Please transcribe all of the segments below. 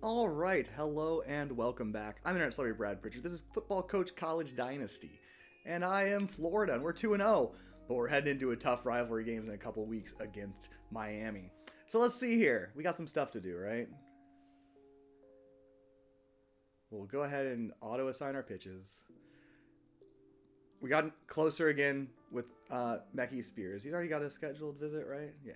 All right, hello and welcome back. I'm Internet Celebrity Brad Pritchard. This is Football Coach College Dynasty, and I am Florida, and we're 2-0, but we're heading into a tough rivalry game in a couple weeks against Miami. So let's see here. We got some stuff to do, right? We'll go ahead and auto-assign our pitches. We got closer again with Mecky Spears. He's already got a scheduled visit, right? Yeah.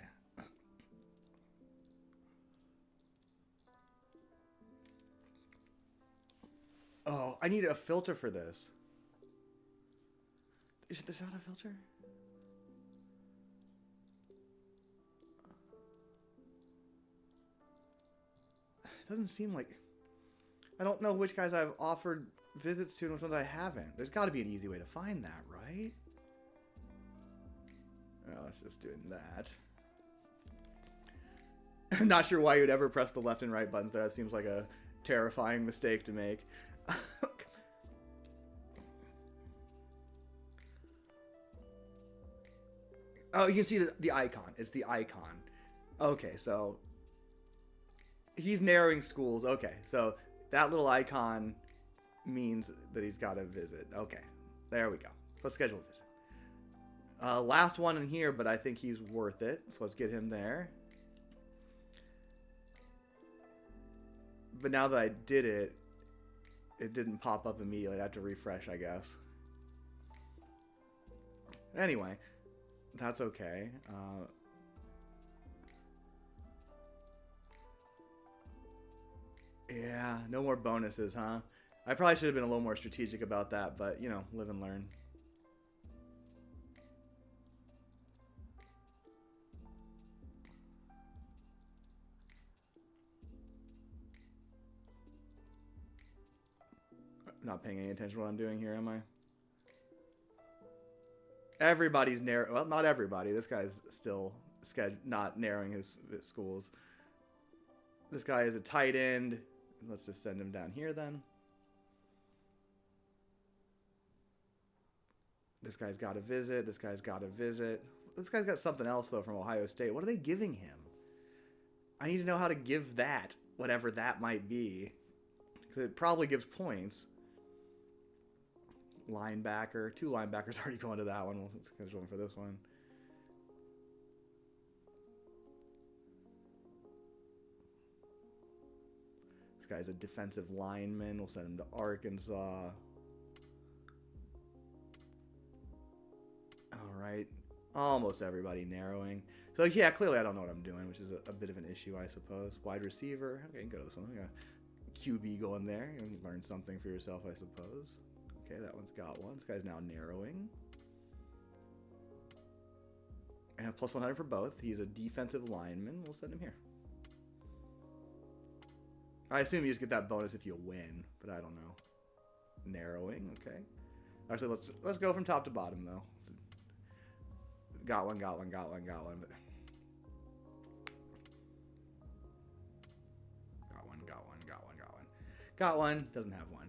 Oh, I need a filter for this. Is there not a filter? It doesn't seem like... I don't know which guys I've offered visits to and which ones I haven't. There's got to be an easy way to find that, right? Oh, let's just doing that. I'm not sure why you'd ever press the left and right buttons there. That seems like a terrifying mistake to make. Oh, you can see the icon. It's the icon. Okay, so he's narrowing schools. Okay, so that little icon means that he's got a visit. Okay, there we go. Let's schedule a visit. Last one in here, but I think he's worth it. So let's get him there. But now that I did it, it didn't pop up immediately. I have to refresh, I guess. Anyway, that's okay. Yeah, no more bonuses, huh? I probably should have been a little more strategic about that, but, you know, live and learn. Not paying any attention to what I'm doing here, am I? Everybody's narrow. Well, not everybody. This guy's still not narrowing his schools. This guy is a tight end. Let's just send him down here then. This guy's got a visit. This guy's got a visit. This guy's got something else, though, from Ohio State. What are they giving him? I need to know how to give that, whatever that might be. Because it probably gives points. Linebacker. 2 linebackers already going to that one. We'll schedule one for this one. This guy's a defensive lineman. We'll send him to Arkansas. All right. Almost everybody narrowing. So, yeah, clearly I don't know what I'm doing, which is a bit of an issue, I suppose. Wide receiver. Okay, go to this one. We got QB going there. You can learn something for yourself, I suppose. Okay, that one's got one. This guy's now narrowing. And plus 100 for both. He's a defensive lineman. We'll send him here. I assume you just get that bonus if you win, but I don't know. Narrowing, okay. Actually, let's go from top to bottom, though. Got one. But got one. Doesn't have one.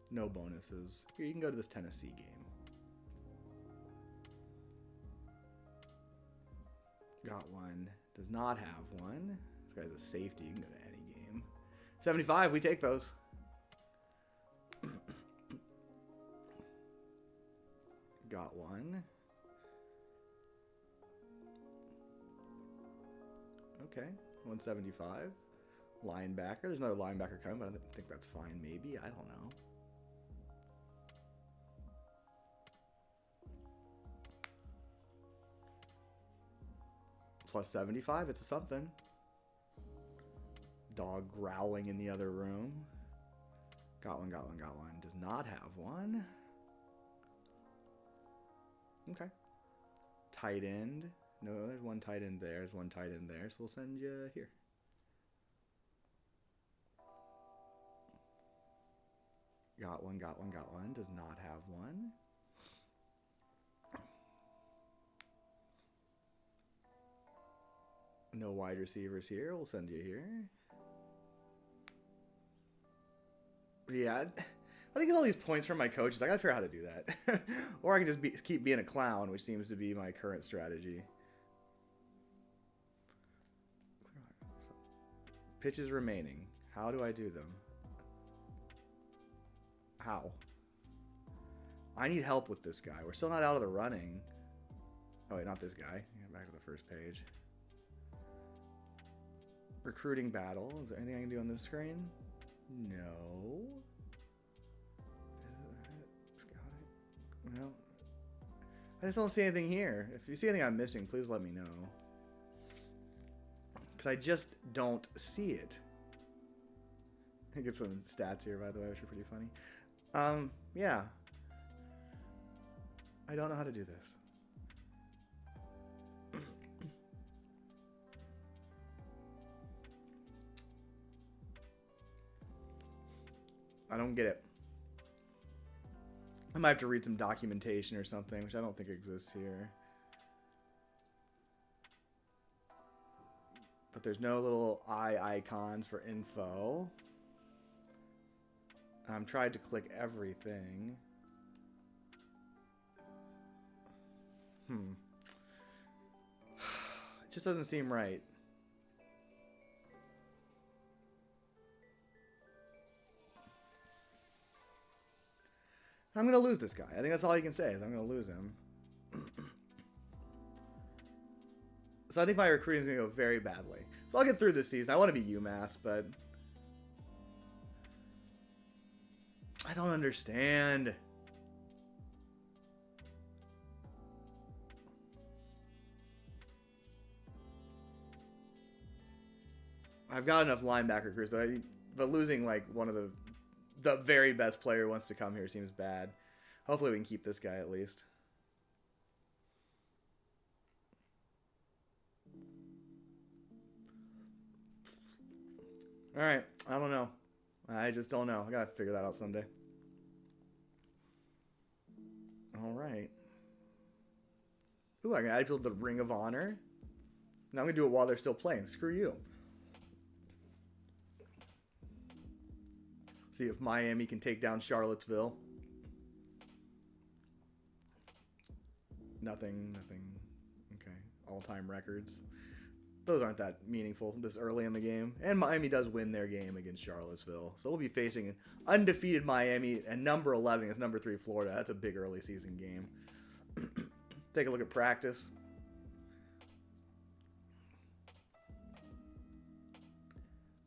No bonuses. Here, you can go to this Tennessee game. Got one. Does not have one. This guy's a safety. You can go to any game. 75. We take those. Got one. Okay. 175. Linebacker. There's another linebacker coming, but I think that's fine. Maybe. I don't know. Plus 75. It's a something. Dog growling in the other room. Got one. Does not have one. Okay. Tight end. No, there's one tight end there. There's one tight end there. So we'll send you here. Got one. Does not have one. No wide receivers here. We'll send you here. Yeah, I think all these points from my coaches. I gotta figure out how to do that. Or I can just keep being a clown, which seems to be my current strategy. Pitches remaining. How do I do them? How? I need help with this guy. We're still not out of the running. Oh, wait, not this guy. Back to the first page. Recruiting battle. Is there anything I can do on this screen? No. Scouting. No. I just don't see anything here. If you see anything I'm missing, please let me know. Because I just don't see it. I get some stats here, by the way, which are pretty funny. Yeah. I don't know how to do this. I don't get it. I might have to read some documentation or something, which I don't think exists here. But there's no little eye icons for info. I'm trying to click everything. It just doesn't seem right. I'm going to lose this guy. I think that's all you can say is I'm going to lose him. So I think my recruiting is going to go very badly. So I'll get through this season. I want to be UMass, but I don't understand. I've got enough linebacker recruits, but losing like one of the very best player who wants to come here seems bad. Hopefully we can keep this guy at least. Alright, I don't know. I just don't know. I gotta figure that out someday. Alright. Ooh, I can add people to the Ring of Honor. Now I'm gonna do it while they're still playing. Screw you. See if Miami can take down Charlottesville. Nothing. Okay. All-time records. Those aren't that meaningful this early in the game. And Miami does win their game against Charlottesville. So we'll be facing an undefeated Miami and number 11 is number 3 Florida. That's a big early season game. Take a look at practice.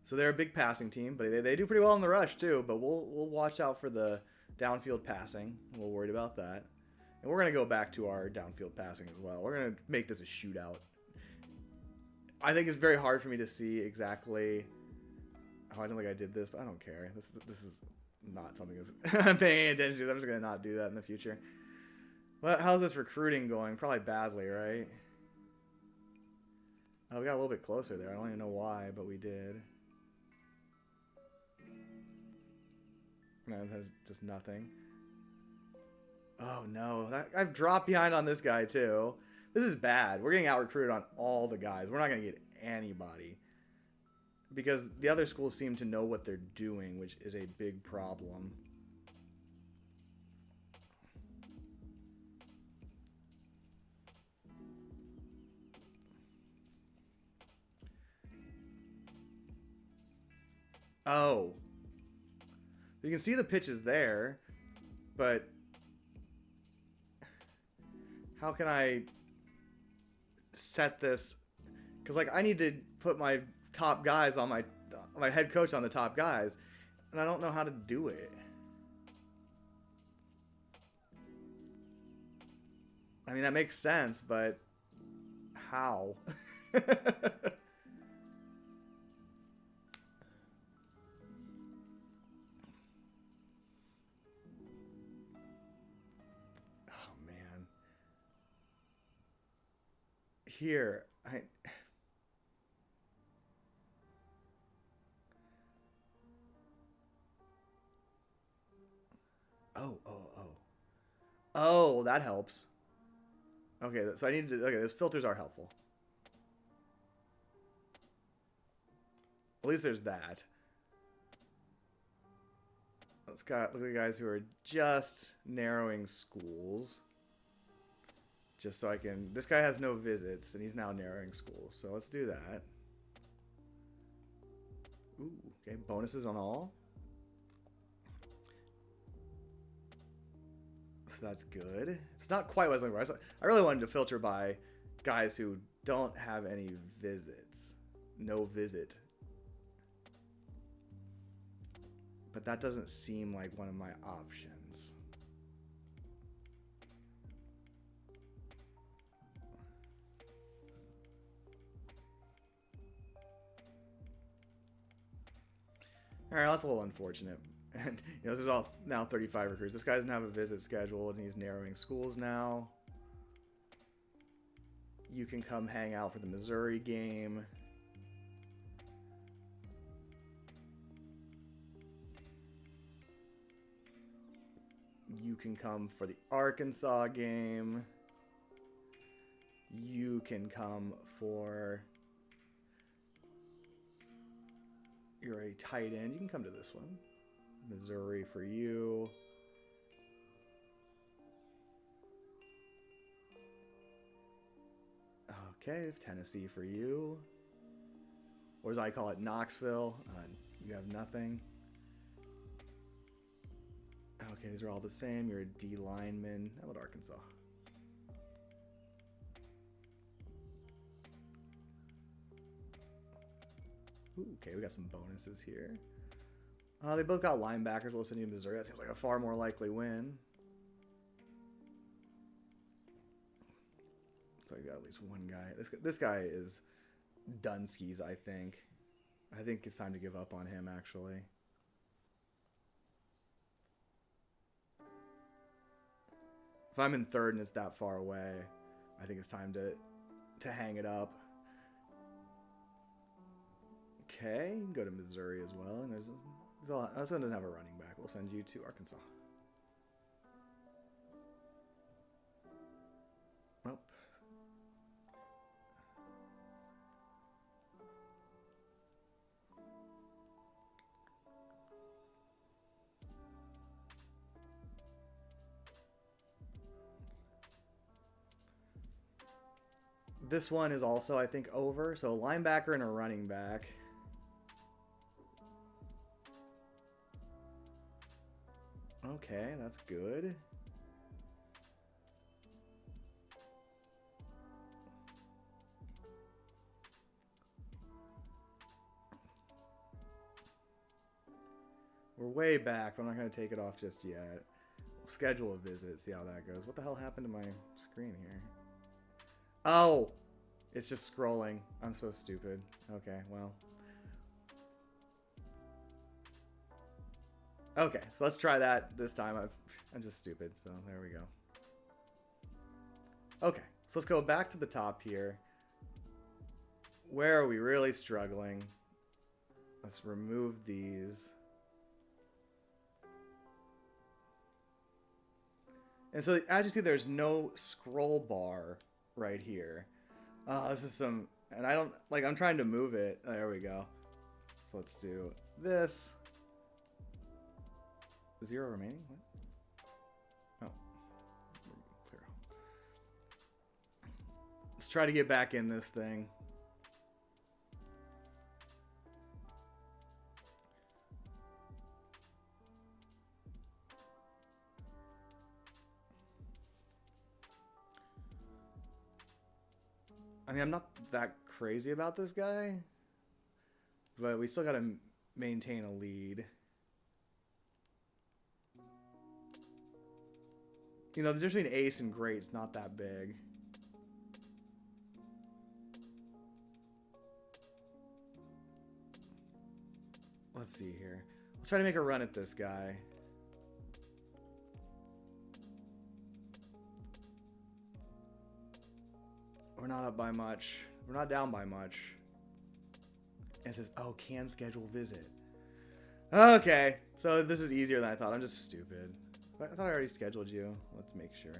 So they're a big passing team, but they do pretty well in the rush too. But we'll watch out for the downfield passing. We're worried about that. And we're going to go back to our downfield passing as well. We're going to make this a shootout. I think it's very hard for me to see exactly. Oh, I don't think I did this, but I don't care. This is not something I'm paying attention to. I'm just going to not do that in the future. Well, how's this recruiting going? Probably badly, right? Oh, we got a little bit closer there. I don't even know why, but we did. No, that's just nothing. Oh no, I've dropped behind on this guy too. This is bad. We're getting out recruited on all the guys. We're not going to get anybody. Because the other schools seem to know what they're doing, which is a big problem. Oh. You can see the pitches there, but how can I set this? Because like I need to put my top guys on my head coach on the top guys, and I don't know how to do it. I mean that makes sense, but how? Here, Oh, that helps. Okay, so I need to, okay, those filters are helpful. At least there's that. Let's look at the guys who are just narrowing schools. Just so I can... This guy has no visits, and he's now narrowing schools. So let's do that. Okay, bonuses on all. So that's good. It's not quite what I was looking for. I really wanted to filter by guys who don't have any visits. No visit. But that doesn't seem like one of my options. Alright, that's a little unfortunate. And, you know, there's all now 35 recruits. This guy doesn't have a visit scheduled, and he's narrowing schools now. You can come hang out for the Missouri game. You can come for the Arkansas game. You can come for... You're a tight end. You can come to this one. Missouri for you. Okay, Tennessee for you. Or as I call it, Knoxville. You have nothing. Okay, these are all the same. You're a D lineman. How about Arkansas? Ooh, okay, we got some bonuses here. They both got linebackers. We'll send you to Missouri. That seems like a far more likely win. So you got at least one guy. This guy is Dunskies, I think. I think it's time to give up on him, actually. If I'm in third and it's that far away, I think it's time to hang it up. Okay, you can go to Missouri as well. And this one doesn't have a running back. We'll send you to Arkansas. Oh. This one is also, I think, over. So a linebacker and a running back. Okay, that's good. We're way back, but I'm not going to take it off just yet. We'll schedule a visit, see how that goes. What the hell happened to my screen here? Oh! It's just scrolling. I'm so stupid. Okay, well. Okay, so let's try that this time. I'm just stupid, so there we go. Okay, so let's go back to the top here. Where are we really struggling? Let's remove these. And so as you see, there's no scroll bar right here. This is some, and I don't, like, I'm trying to move it. There we go. So let's do this. 0 remaining? What? Oh. Clear. Let's try to get back in this thing. I mean, I'm not that crazy about this guy, but we still got to maintain a lead. You know, the difference between ace and great's not that big. Let's see here. Let's try to make a run at this guy. We're not up by much. We're not down by much. And it says, oh, can schedule visit. Okay, so this is easier than I thought. I'm just stupid. I thought I already scheduled you. Let's make sure.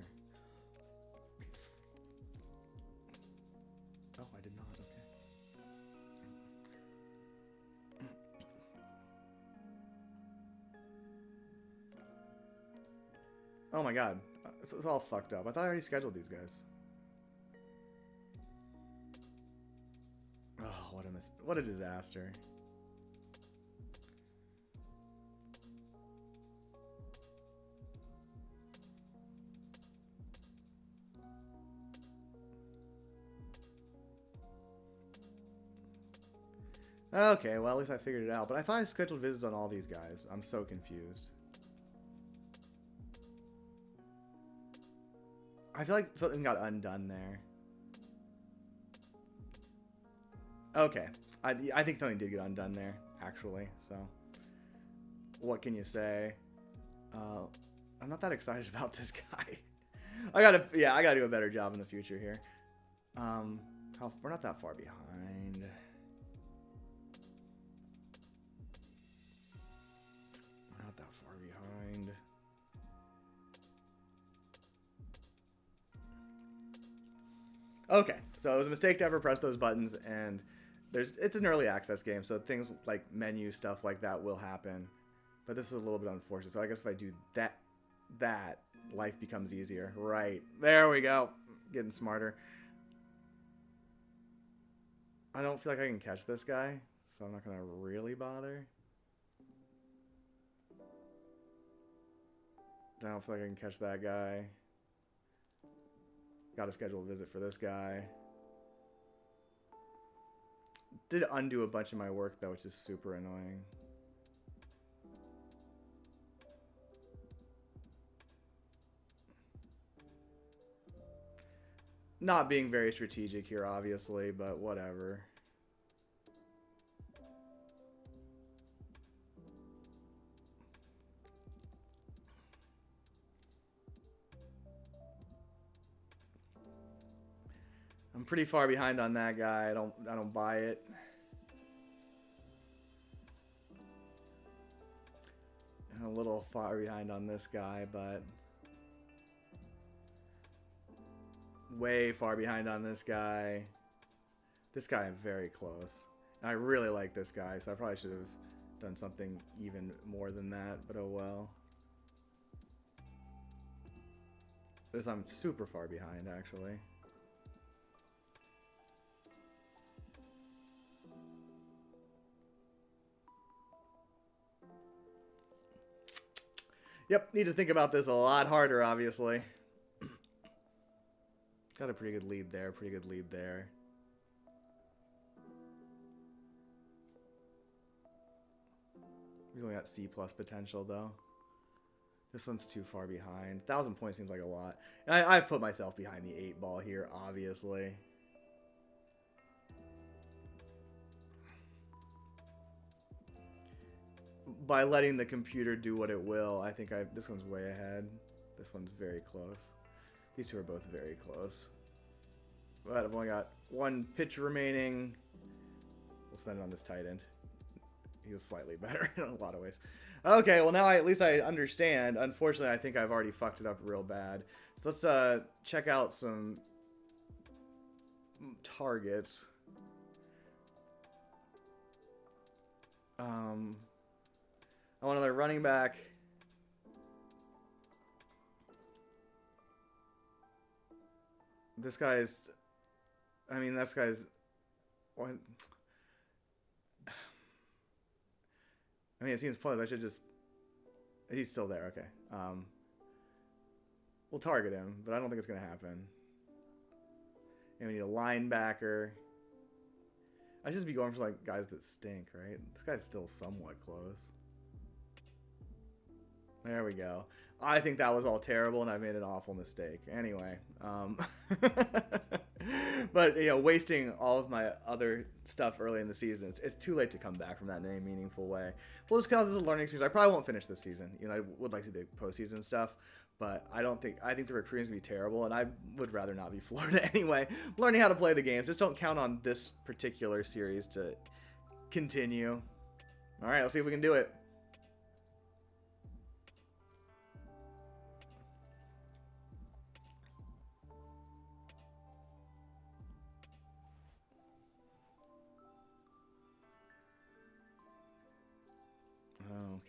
Oh, I did not. Okay. Oh my god. It's all fucked up. I thought I already scheduled these guys. Oh, what a disaster. Okay, well, at least I figured it out. But I thought I scheduled visits on all these guys. I'm so confused. I feel like something got undone there. Okay. I think something did get undone there, actually. So, what can you say? I'm not that excited about this guy. I gotta do a better job in the future here. We're not that far behind. We're not that far behind. Okay, so it was a mistake to ever press those buttons, and it's an early access game, so things like menu stuff like that will happen. But this is a little bit unfortunate. So I guess if I do that life becomes easier. Right. There we go. Getting smarter. I don't feel like I can catch this guy, so I'm not going to really bother. I don't feel like I can catch that guy. Got to schedule a visit for this guy. Did undo a bunch of my work, though, which is super annoying. Not being very strategic here, obviously, but whatever. I'm pretty far behind on that guy. I don't buy it. And a little far behind on this guy, but way far behind on this guy. This guy I'm very close. And I really like this guy, so I probably should have done something even more than that, but oh well. This I'm super far behind, actually. Yep, need to think about this a lot harder, obviously. Got a pretty good lead there, pretty good lead there. He's only got C+ potential, though. This one's too far behind. 1,000 points seems like a lot. And I've put myself behind the 8 ball here, obviously. By letting the computer do what it will, I think this one's way ahead. This one's very close. These two are both very close. But I've only got one pitch remaining. We'll spend it on this tight end. He's slightly better in a lot of ways. Okay, well now at least I understand. Unfortunately, I think I've already fucked it up real bad. So let's check out some targets. I want another running back. This guy's... I mean, this guy's... What? I mean, it seems pointless. I should just... He's still there. Okay. We'll target him, but I don't think it's going to happen. And we need a linebacker. I should just be going for, like, guys that stink, right? This guy's still somewhat close. There we go. I think that was all terrible, and I made an awful mistake. Anyway, but you know, wasting all of my other stuff early in the season, it's too late to come back from that in any meaningful way. We'll just count this as a learning experience. I probably won't finish this season. You know, I would like to do postseason stuff, but I think the recruiting's gonna be terrible, and I would rather not be Florida anyway. Learning how to play the games. Just don't count on this particular series to continue. All right, let's see if we can do it.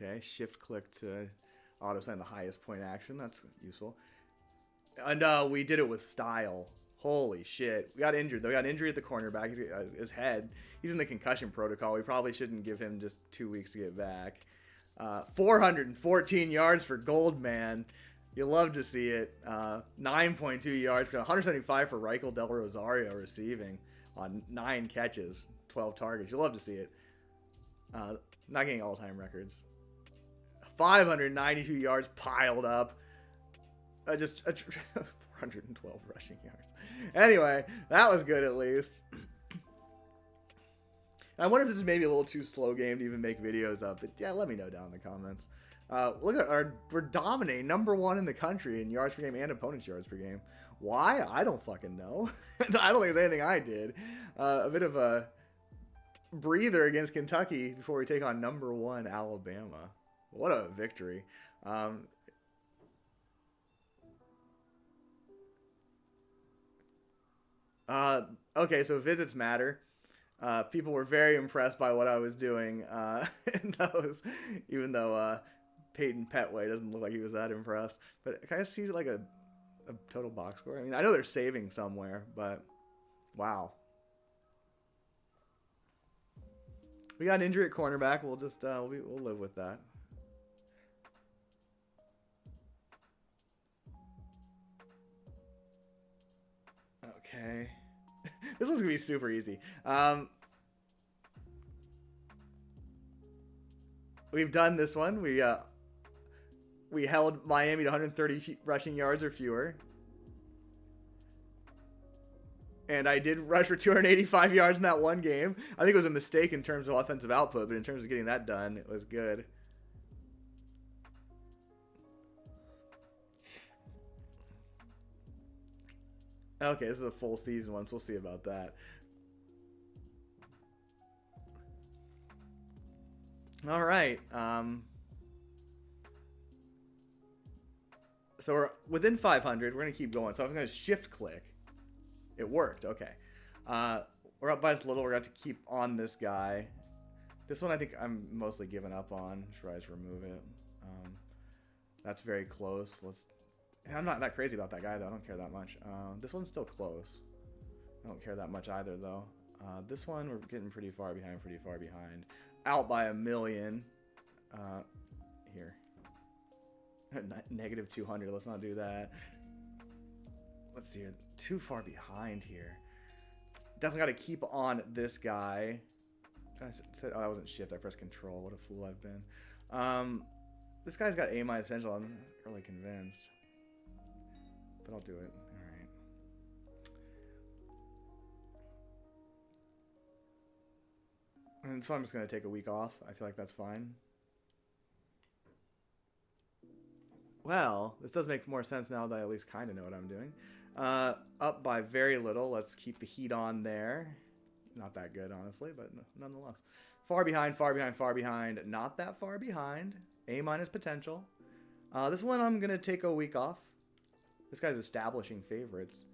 Okay, shift click to auto assign the highest point action. That's useful. And we did it with style. Holy shit. We got injured. We got injury at the cornerback. His head. He's in the concussion protocol. We probably shouldn't give him just 2 weeks to get back. 414 yards for Goldman. You love to see it. 9.2 yards for 175 for Reichel Del Rosario receiving on 9 catches, 12 targets. You love to see it. Not getting all-time records. 592 yards piled up. Just 412 rushing yards. Anyway, that was good at least. I wonder if this is maybe a little too slow game to even make videos of. But yeah, let me know down in the comments. Look at we're dominating, #1 in the country in yards per game and opponent's yards per game. Why? I don't fucking know. I don't think there's anything I did. A bit of a breather against Kentucky before we take on #1 Alabama. What a victory. Okay, so visits matter. People were very impressed by what I was doing in those, even though Peyton Petway doesn't look like he was that impressed. But can I see like a total box score? I mean, I know they're saving somewhere, but wow. We got an injury at cornerback. We'll just we'll live with that. Okay. This one's gonna be super easy. We've done this one. We held Miami to 130 rushing yards or fewer. And I did rush for 285 yards in that one game. I think it was a mistake in terms of offensive output, but in terms of getting that done, it was good. Okay, this is a full season one, so we'll see about that. All right. So we're within 500. We're going to keep going. So I'm going to shift click. It worked. Okay. We're up by just a little. We're going to have to keep on this guy. This one I think I'm mostly giving up on. Should I just remove it? That's very close. I'm not that crazy about that guy, though. I don't care that much. This one's still close. I don't care that much either, though. This one, we're getting pretty far behind, Out by a million. Here. Negative 200. Let's not do that. Let's see here. Too far behind here. Definitely got to keep on this guy. I said, oh, that wasn't shift. I pressed control. What a fool I've been. This guy's got A- potential. I'm really convinced. But I'll do it. All right. And so I'm just going to take a week off. I feel like that's fine. Well, this does make more sense now that I at least kind of know what I'm doing. Up by very little. Let's keep the heat on there. Not that good, honestly, but nonetheless. Far behind. Not that far behind. A- potential. This one I'm going to take a week off. This guy's establishing favorites.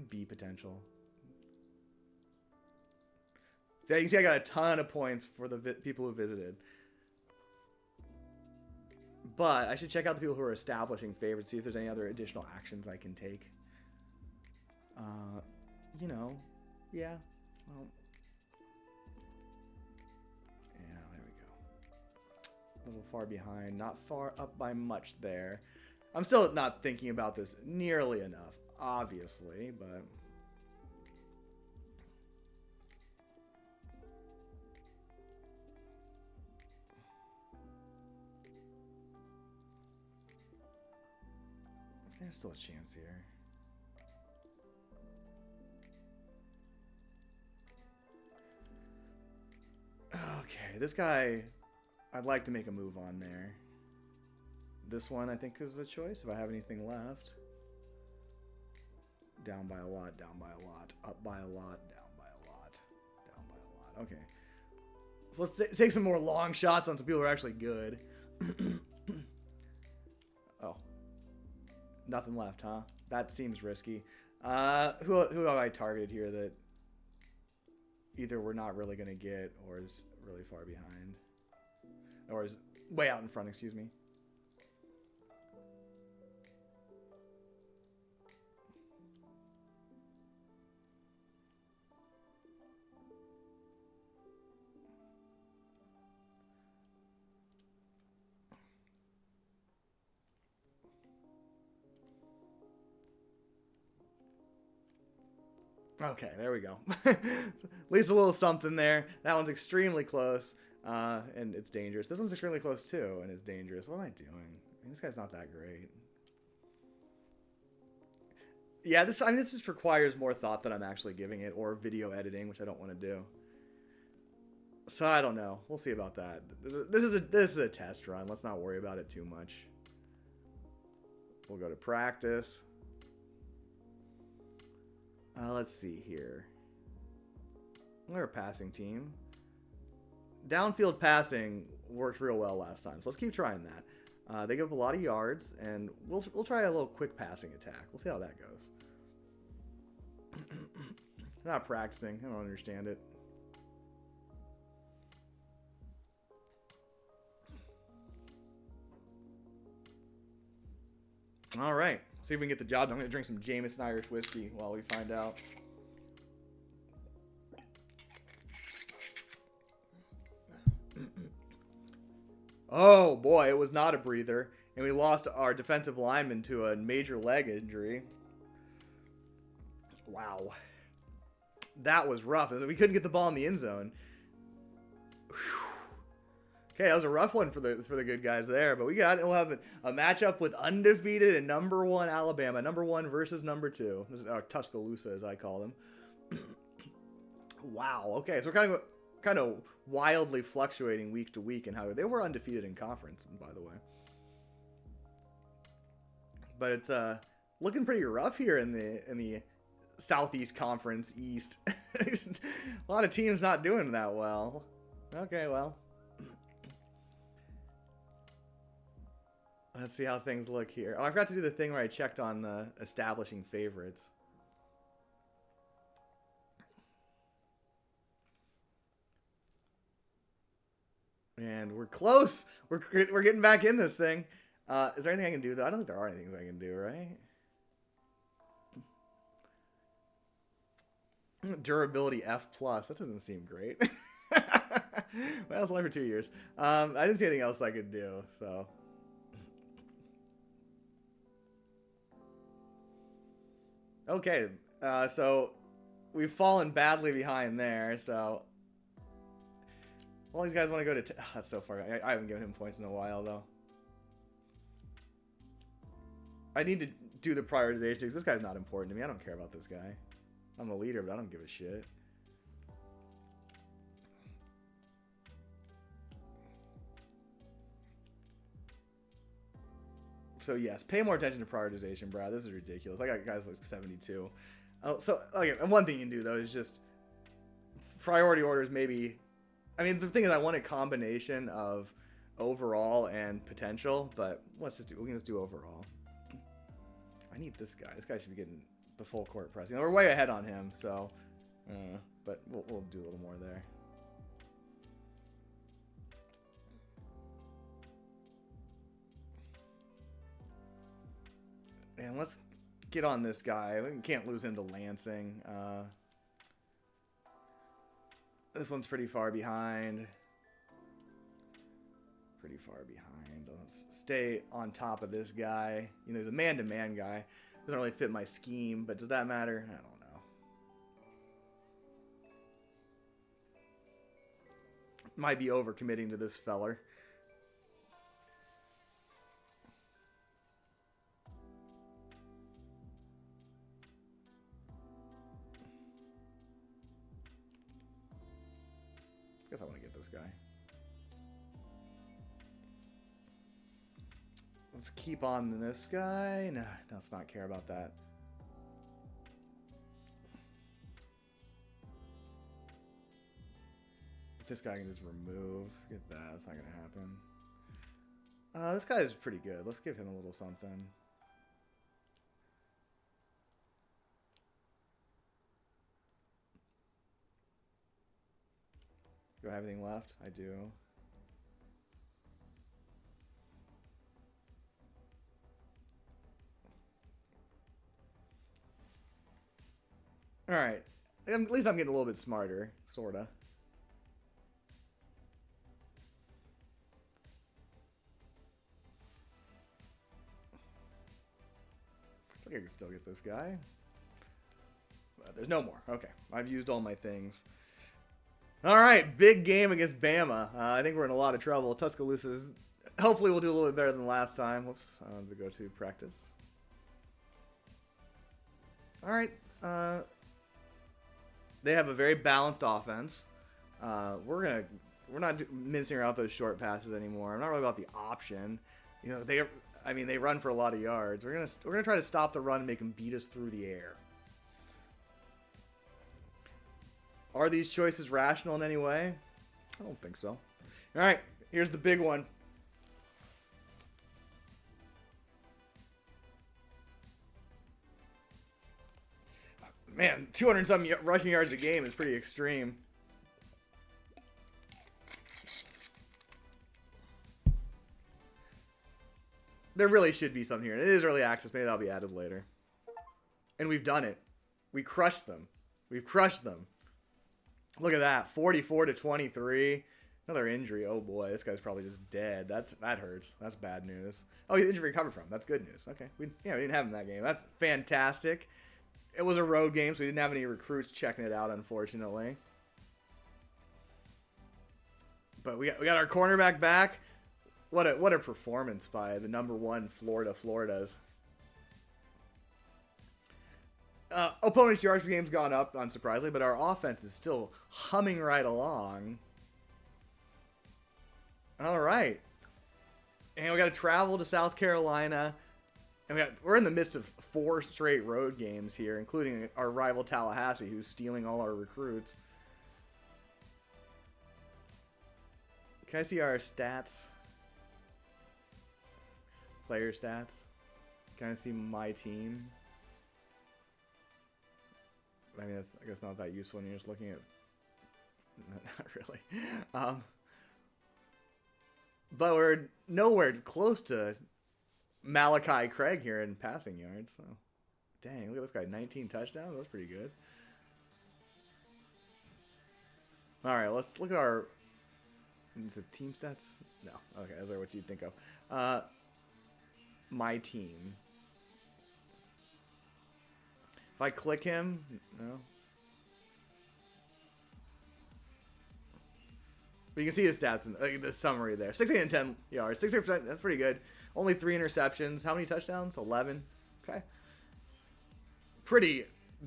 B potential. So you can see I got a ton of points for the people who visited. But I should check out the people who are establishing favorites, see if there's any other additional actions I can take. Yeah. Well, yeah, there we go. A little far behind, not far up by much there. I'm still not thinking about this nearly enough, obviously, but... There's still a chance here. Okay, this guy, I'd like to make a move on there. This one, I think, is the choice if I have anything left. Down by a lot, up by a lot, down by a lot, down by a lot. Okay. So let's take some more long shots on some people who are actually good. Oh. Nothing left, huh? That seems risky. Who have I targeted here that either we're not really going to get or is really far behind? Or is way out in front, excuse me. Okay, there we go. At least a little something there. That one's extremely close, and it's dangerous. This one's extremely close too, and it's dangerous. What am I doing? I mean, this guy's not that great. Yeah, this just requires more thought than I'm actually giving it, or video editing, which I don't want to do. So I don't know. We'll see about that. This is a test run. Let's not worry about it too much. We'll go to practice. Let's see here. We're a passing team. Downfield passing worked real well last time, so let's keep trying that. They give up a lot of yards, and we'll try a little quick passing attack. We'll see how that goes. Not practicing. I don't understand it. All right. See if we can get the job done. I'm going to drink some Jameson Irish whiskey while we find out. Oh, boy. It was not a breather. And we lost our defensive lineman to a major leg injury. Wow. That was rough. We couldn't get the ball in the end zone. Whew. Okay, that was a rough one for the good guys there, but we'll have a matchup with undefeated and #1 Alabama, #1 versus #2. This is Tuscaloosa, as I call them. Wow. Okay, so we're kind of wildly fluctuating week to week in how they were undefeated in conference, by the way. But it's looking pretty rough here in the Southeast Conference East. A lot of teams not doing that well. Okay, well. Let's see how things look here. Oh, I forgot to do the thing where I checked on the establishing favorites. And we're close. We're getting back in this thing. Is there anything I can do, though? I don't think there are any things I can do, right? Durability F+. That doesn't seem great. Well, it's only for 2 years. I didn't see anything else I could do, so... Okay, so we've fallen badly behind there, so all these guys want to go to... that's so far. I haven't given him points in a while, though. I need to do the prioritization, because this guy's not important to me. I don't care about this guy. I'm a leader, but I don't give a shit. So yes, pay more attention to prioritization, Brad. This is ridiculous. I got guys like 72. So okay, and one thing you can do though is just priority orders. Maybe, I mean the thing is I want a combination of overall and potential, but we can just do overall. I need this guy. This guy should be getting the full court press. You know, we're way ahead on him, so but we'll do a little more there. And let's get on this guy. We can't lose him to Lansing. This one's pretty far behind. Pretty far behind. Let's stay on top of this guy. You know, he's a man-to-man guy. Doesn't really fit my scheme, but does that matter? I don't know. Might be overcommitting to this feller. Guess I want to get this guy. Let's keep on this guy. Nah, let's not care about that. This guy can just remove. Get that. That's not going to happen. This guy is pretty good. Let's give him a little something. Do I have anything left? I do. Alright. At least I'm getting a little bit smarter. Sorta. I think I can still get this guy. There's no more. Okay, I've used all my things. All right, big game against Bama. I think we're in a lot of trouble. Tuscaloosa's hopefully we'll do a little bit better than last time. Whoops, I wanted to go to practice. All right, they have a very balanced offense. We're not mincing around those short passes anymore. I'm not really about the option. You know, they run for a lot of yards. We're gonna try to stop the run and make them beat us through the air. Are these choices rational in any way? I don't think so. All right, here's the big one. Man, 200-something rushing yards a game is pretty extreme. There really should be something here. It is early access. Maybe that'll be added later. And we've done it. We crushed them. We've crushed them. Look at that. 44-23. Another injury. Oh, boy. This guy's probably just dead. That hurts. That's bad news. Oh, he's injury recovered from. That's good news. Okay. We didn't have him in that game. That's fantastic. It was a road game, so we didn't have any recruits checking it out, unfortunately. But we got our cornerback back. What a performance by the #1 Floridas. Opponent's yards per game's gone up, unsurprisingly, but our offense is still humming right along. All right. And we got to travel to South Carolina. And we're in the midst of 4 straight road games here, including our rival Tallahassee, who's stealing all our recruits. Can I see our stats? Player stats? Can I see my team? I mean, that's, I guess, not that useful when you're just looking at... Not really. But we're nowhere close to Malachi Craig here in passing yards. So, dang, look at this guy. 19 touchdowns. That's pretty good. All right, let's look at our... Is it team stats? No. Okay, those are what you'd think of. My team. If I click him... No. But you can see his stats in the summary there. 16 and 10 yards. 60%, that's pretty good. Only 3 interceptions. How many touchdowns? 11. Okay. Pretty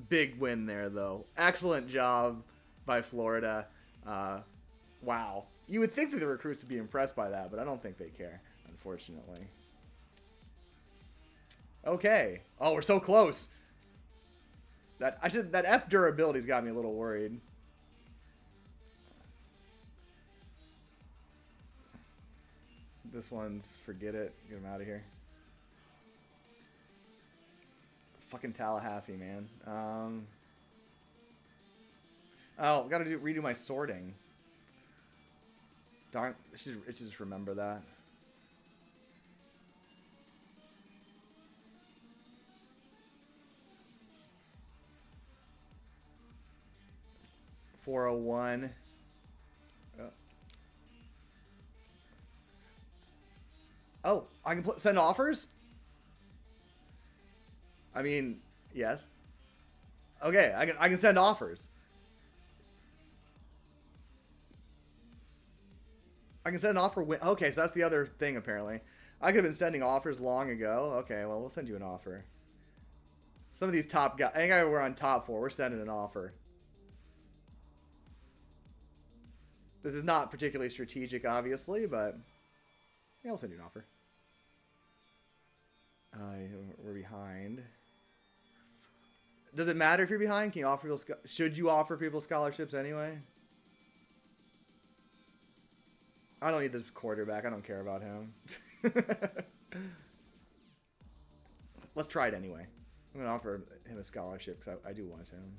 big win there, though. Excellent job by Florida. Wow. You would think that the recruits would be impressed by that, but I don't think they care, unfortunately. Okay. Oh, we're so close. That F durability's got me a little worried. This one's forget it. Get him out of here. Fucking Tallahassee, man. Oh, gotta redo my sorting. Darn, I should just remember that. $401. Oh, I can send offers? I mean, yes. Okay, I can send offers. I can send an offer. Okay, so that's the other thing, apparently. I could have been sending offers long ago. Okay, well, we'll send you an offer. Some of these top guys, I think we're on top 4. We're sending an offer. This is not particularly strategic, obviously, but yeah, I'll send you an offer. We're behind. Does it matter if you're behind? Can you offer people? Should you offer people scholarships anyway? I don't need this quarterback. I don't care about him. Let's try it anyway. I'm gonna offer him a scholarship because I do want him.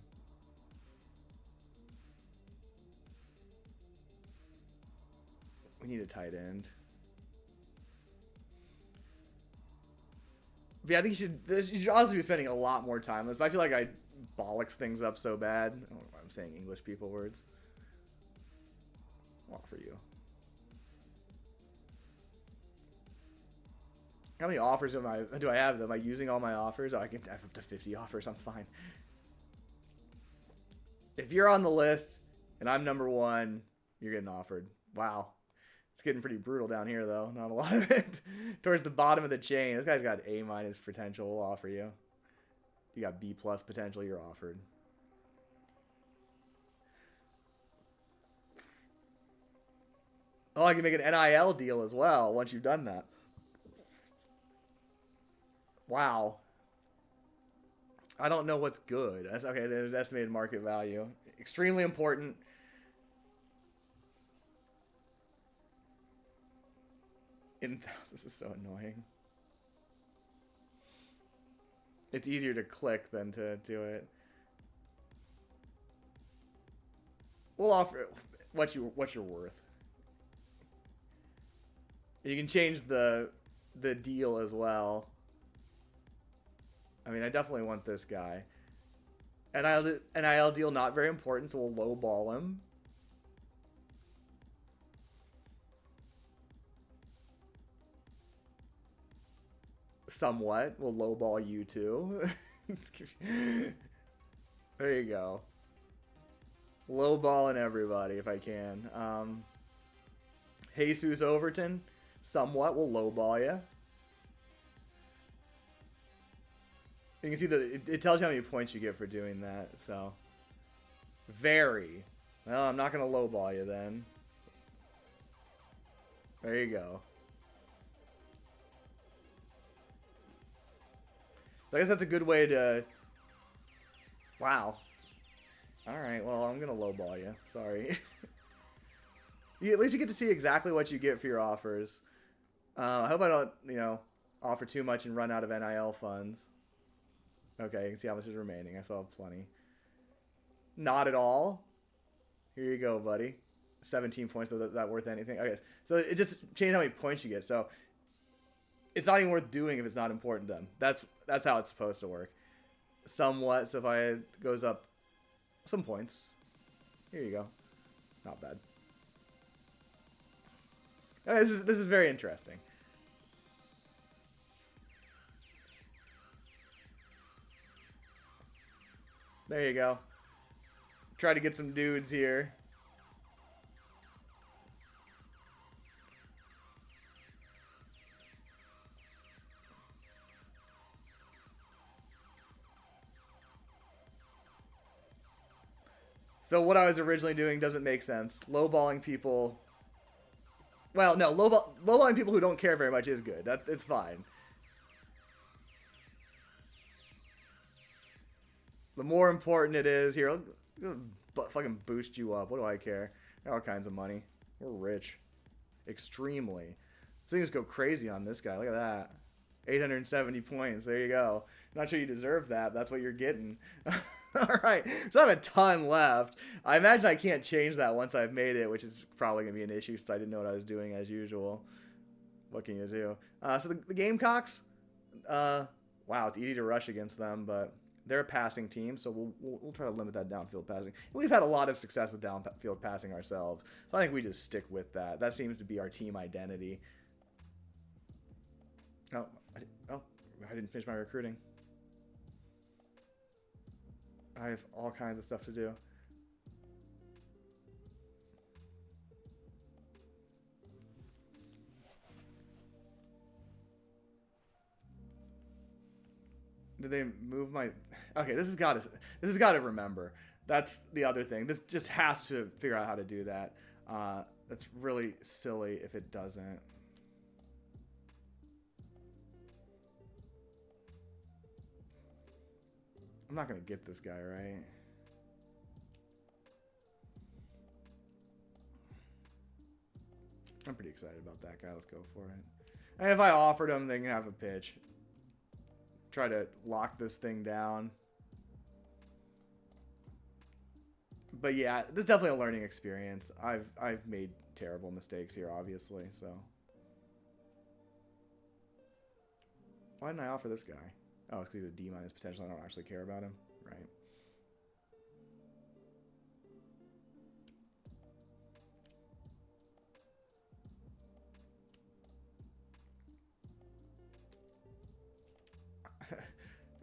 We need a tight end. But yeah, I think you should also be spending a lot more time on this. But I feel like I bollocks things up so bad. I don't know why I'm saying English people words. I'll offer you. How many offers do I have? Am I using all my offers? Oh, I can have up to 50 offers. I'm fine. If you're on the list and I'm number 1, you're getting offered. Wow. It's getting pretty brutal down here, though. Not a lot of it. Towards the bottom of the chain. This guy's got A- potential. We'll offer you. You got B+ potential. You're offered. Oh, I can make an NIL deal as well once you've done that. Wow. I don't know what's good. That's okay. There's estimated market value. Extremely important. This is so annoying. It's easier to click than to do it. We'll offer what you're worth. You can change the deal as well. I mean, I definitely want this guy. NIL deal not very important, so we'll lowball him. Somewhat. We'll lowball you too. There you go. Lowballing everybody if I can. Jesus Overton. Somewhat. We'll lowball you. You can see that it tells you how many points you get for doing that. So, very. Well, I'm not going to lowball you then. There you go. So I guess that's a good way to... Wow. Alright, well, I'm going to lowball you. Sorry. At least you get to see exactly what you get for your offers. I hope I don't, offer too much and run out of NIL funds. Okay, you can see how much is remaining. I still have plenty. Not at all. Here you go, buddy. 17 points. Is that worth anything? Okay, so it just changed how many points you get. So it's not even worth doing if it's not important to them. That's how it's supposed to work. Somewhat. So if it goes up some points. Here you go. Not bad. Okay, this is very interesting. There you go. Try to get some dudes here. So what I was originally doing doesn't make sense. Lowballing people. Well, no, lowballing people who don't care very much is good. It's fine. The more important it is, here, I'll fucking boost you up. What do I care? All kinds of money. We're rich. Extremely. So you just go crazy on this guy. Look at that. 870 points. There you go. Not sure you deserve that, but that's what you're getting. Alright. So I have a ton left. I imagine I can't change that once I've made it, which is probably going to be an issue since I didn't know what I was doing as usual. What can you do? So the Gamecocks, wow, it's easy to rush against them, but they're a passing team, so we'll try to limit that downfield passing. And we've had a lot of success with downfield passing ourselves, so I think we just stick with that. That seems to be our team identity. Oh, I didn't finish my recruiting. I have all kinds of stuff to do. Did they move my... Okay, this has got to remember. That's the other thing. This just has to figure out how to do that. That's really silly if it doesn't. I'm not going to get this guy, right? I'm pretty excited about that guy. Let's go for it. And if I offered him, they can have a pitch. Try to lock this thing down. But yeah, this is definitely a learning experience. I've made terrible mistakes here, obviously, so. Why didn't I offer this guy? Oh, it's because he's a D- potential. I don't actually care about him. Right.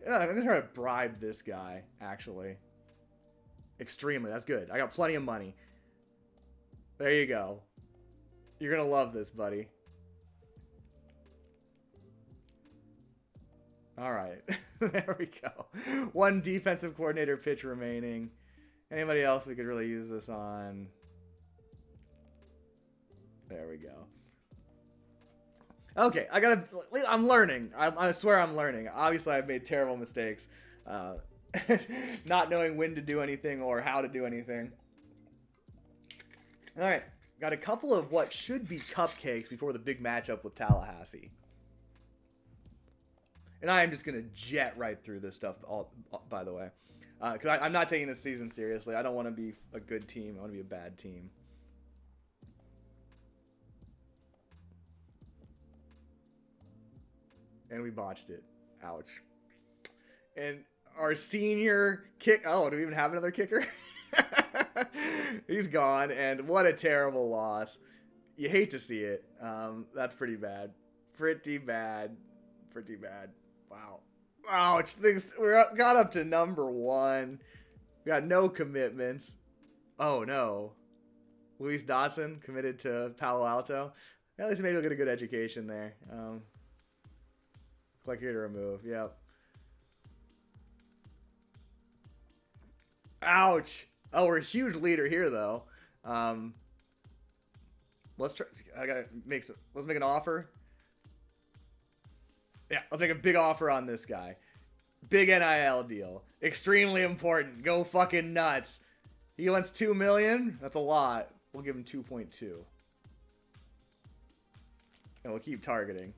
Yeah, I'm going to try to bribe this guy, actually. Extremely. That's good. I got plenty of money. There you go. You're going to love this, buddy. All right. There we go. One defensive coordinator pitch remaining. Anybody else we could really use this on? There we go. Okay, I'm learning. I swear I'm learning. Obviously, I've made terrible mistakes. Not knowing when to do anything or how to do anything. All right, got a couple of what should be cupcakes before the big matchup with Tallahassee. And I am just going to jet right through this stuff, by the way. Because I'm not taking this season seriously. I don't want to be a good team. I want to be a bad team. And we botched it. Ouch. And our senior kick... Oh, do we even have another kicker? He's gone. And what a terrible loss. You hate to see it. That's pretty bad. Pretty bad. Pretty bad. Wow. Ouch. Things got up to number 1. We got no commitments. Oh, no. Luis Dotson committed to Palo Alto. At least maybe we'll get a good education there. Click here to remove. Yep. Ouch. Oh, we're a huge leader here, though. Let's try. Let's make an offer. Yeah, I'll take a big offer on this guy. Big NIL deal. Extremely important. Go fucking nuts. He wants $2 million. That's a lot. We'll give him 2.2. And we'll keep targeting.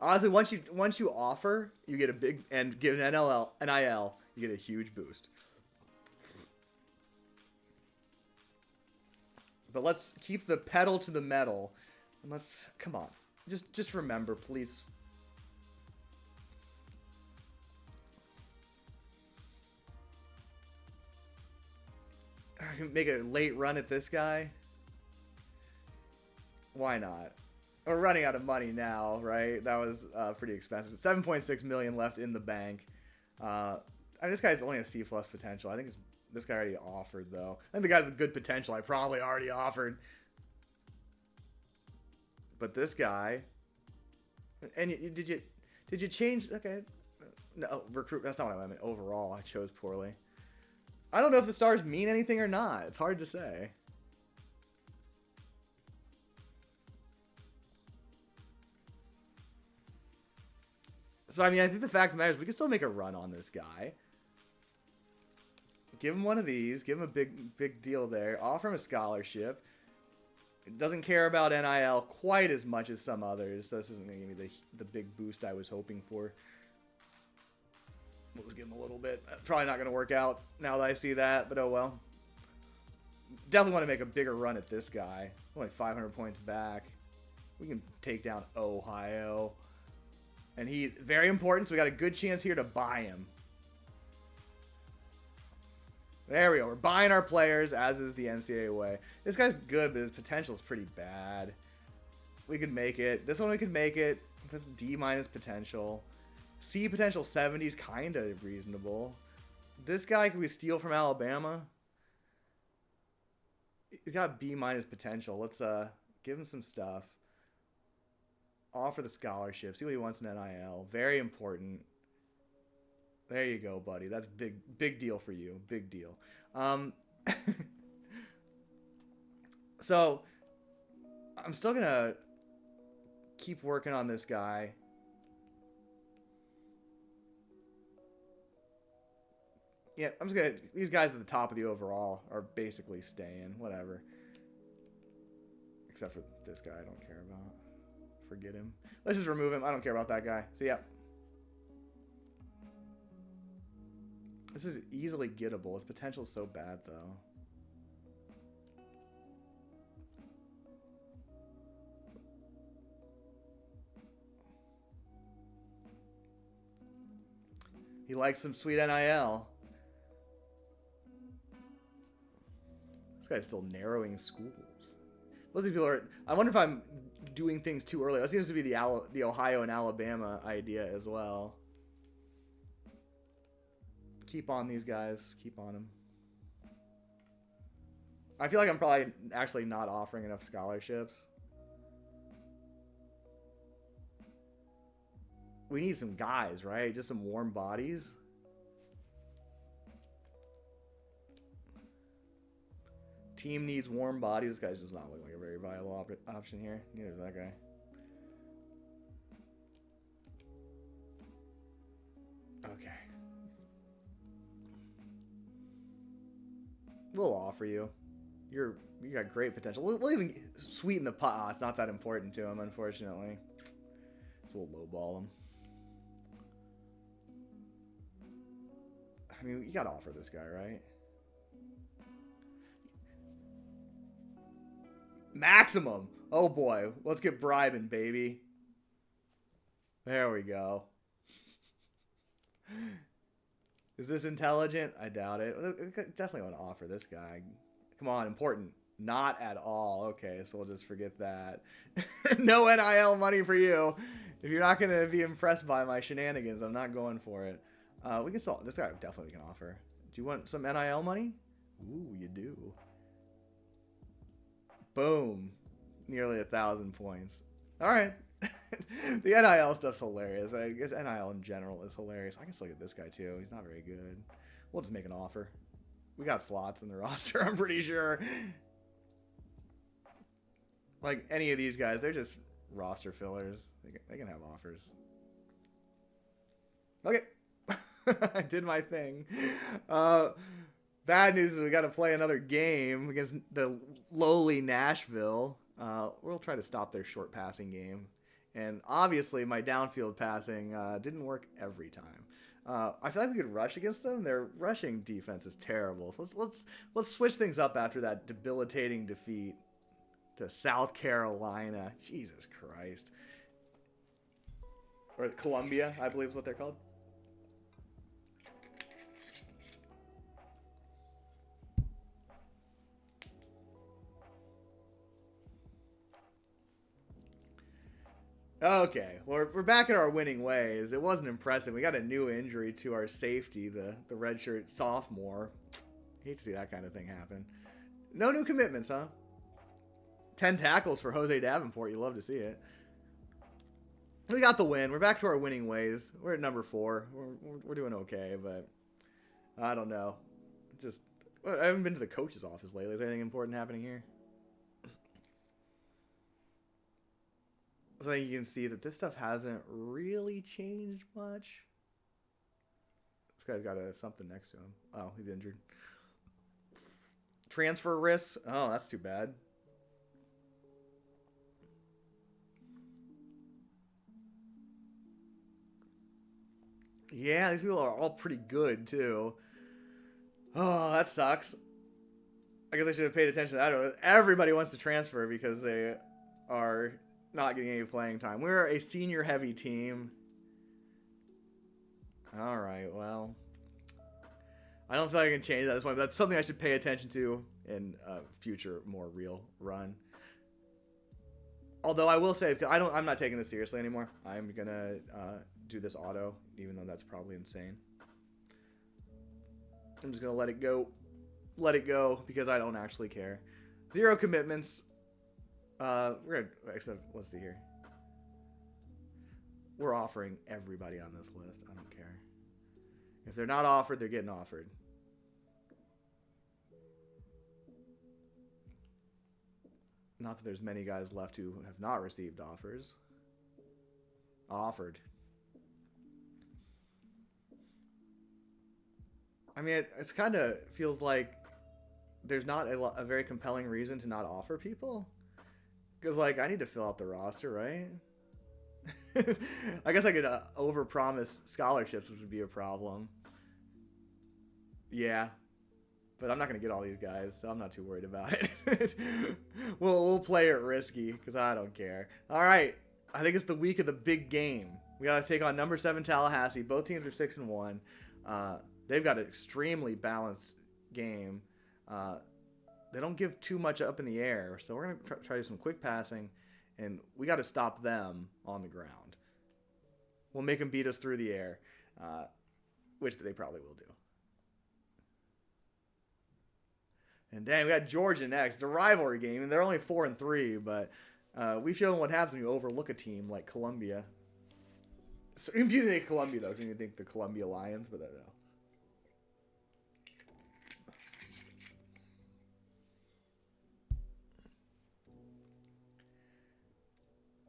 Honestly, once you offer, you get a big, and give an NIL, you get a huge boost. But let's keep the pedal to the metal, and let's come on, just remember, please. I can make a late run at this guy. Why not? We're running out of money now, right? That was pretty expensive. 7.6 million left in the bank. I mean, this guy's only a C+ potential. I think this guy already offered, though. I think the guy's a good potential. I probably already offered. But this guy, and did you change? Okay, no, recruit. That's not what I meant. Overall, I chose poorly. I don't know if the stars mean anything or not. It's hard to say. So, I mean, I think the fact of the matter is we can still make a run on this guy. Give him one of these. Give him a big deal there. Offer him a scholarship. Doesn't care about NIL quite as much as some others. So this isn't going to give me the big boost I was hoping for. We'll just give him a little bit. Probably not going to work out now that I see that, but oh well. Definitely want to make a bigger run at this guy. Only 500 points back. We can take down Ohio. And he, very important, so we got a good chance here to buy him. There we go. We're buying our players, as is the NCAA way. This guy's good, but his potential is pretty bad. We could make it. This one we could make it. That's D- potential. C potential 70 is kind of reasonable. This guy, can we steal from Alabama? He's got B- potential. Let's give him some stuff. Offer the scholarship. See what he wants in NIL. Very important. There you go, buddy. That's big deal for you. Big deal. So, I'm still going to keep working on this guy. Yeah, I'm just going to... These guys at the top of the overall are basically staying. Whatever. Except for this guy I don't care about. Forget him. Let's just remove him. I don't care about that guy. So, yeah. This is easily gettable. His potential is so bad, though. He likes some sweet NIL. This guy's still narrowing schools. Most of these people are... I wonder if I'm doing things too early. That seems to be the Ohio and Alabama idea as well. keep on these guys. Keep on them. I feel like I'm probably actually not offering enough scholarships. We need some guys, right? Just some warm bodies. Team needs warm bodies. This guy's just not looking like a very viable option here. Neither is that guy. Okay. We'll offer you. You got great potential. We'll even sweeten the pot. Oh, it's not that important to him, unfortunately. So we'll lowball him. I mean, you gotta offer this guy, right? Maximum. Oh boy, let's get bribing, baby. There we go. Is this intelligent? I doubt it. Definitely want to offer this guy. Come on, important. Not at all. Okay, so we'll just forget that. No NIL money for you. If you're not going to be impressed by my shenanigans, I'm not going for it. We can solve this guy. Definitely can offer. Do you want some NIL money? Ooh, you do. Boom. Nearly 1,000 points. All right. The NIL stuff's hilarious. I guess NIL in general is hilarious. I can still get this guy too. He's not very good. We'll just make an offer. We got slots in the roster, I'm pretty sure. Like any of these guys, they're just roster fillers. They can have offers. Okay. I did my thing. Bad news is we got to play another game against the lowly Nashville. We'll try to stop their short passing game. And obviously, my downfield passing didn't work every time. I feel like we could rush against them. Their rushing defense is terrible. So let's switch things up after that debilitating defeat to South Carolina. Jesus Christ. Or Columbia, I believe is what they're called. Okay, well, we're back in our winning ways. It wasn't impressive. We got a new injury to our safety, the redshirt sophomore. Hate to see that kind of thing happen. No new commitments, huh? 10 tackles for Jose Davenport. You love to see it. We got the win. We're back to our winning ways. We're at number 4. We're doing okay, but I don't know. I haven't been to the coach's office lately. Is there anything important happening here? So you can see that this stuff hasn't really changed much. This guy's got something next to him. Oh, he's injured. Transfer risks. Oh, that's too bad. Yeah, these people are all pretty good, too. Oh, that sucks. I guess I should have paid attention to that. Everybody wants to transfer because they are not getting any playing time. We're a senior-heavy team. All right, well, I don't feel like I can change that at this point, but that's something I should pay attention to in a future, more real run. Although I will say, I'm not taking this seriously anymore. I'm gonna do this auto, even though that's probably insane. I'm just gonna let it go because I don't actually care. 0 commitments. Let's see here. We're offering everybody on this list. I don't care. If they're not offered, they're getting offered. Not that there's many guys left who have not received offers. Offered. I mean, it's kind of feels like there's not a very compelling reason to not offer people. Because, like, I need to fill out the roster, right? I guess I could overpromise scholarships, which would be a problem. Yeah. But I'm not going to get all these guys, so I'm not too worried about it. We'll play it risky, because I don't care. All right. I think it's the week of the big game. We got to take on number 7 Tallahassee. Both teams are 6-1. They've got an extremely balanced game. They don't give too much up in the air, so we're going to try to do some quick passing, and we got to stop them on the ground. We'll make them beat us through the air, which they probably will do. And dang, we got Georgia next. It's a rivalry game, and they're only 4-3, but we've shown what happens when you overlook a team like Columbia. So, you think Columbia, though. You think the Columbia Lions, but I don't know.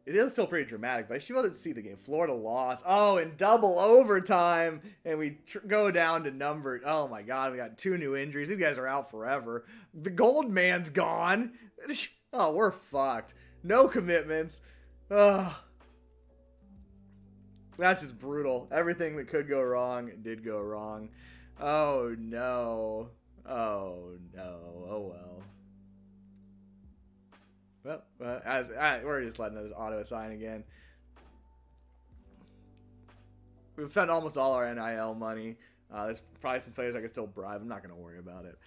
It is still pretty dramatic, but I should be able to see the game. Florida lost. Oh, in double overtime, and we go down to number. Oh my God, we got 2 new injuries. These guys are out forever. The gold man's gone. Oh, we're fucked. No commitments. Oh, that's just brutal. Everything that could go wrong did go wrong. Oh no. Oh no. Oh well. Well, we're just letting those auto assign again. We've spent almost all our NIL money. There's probably some players I can still bribe. I'm not going to worry about it.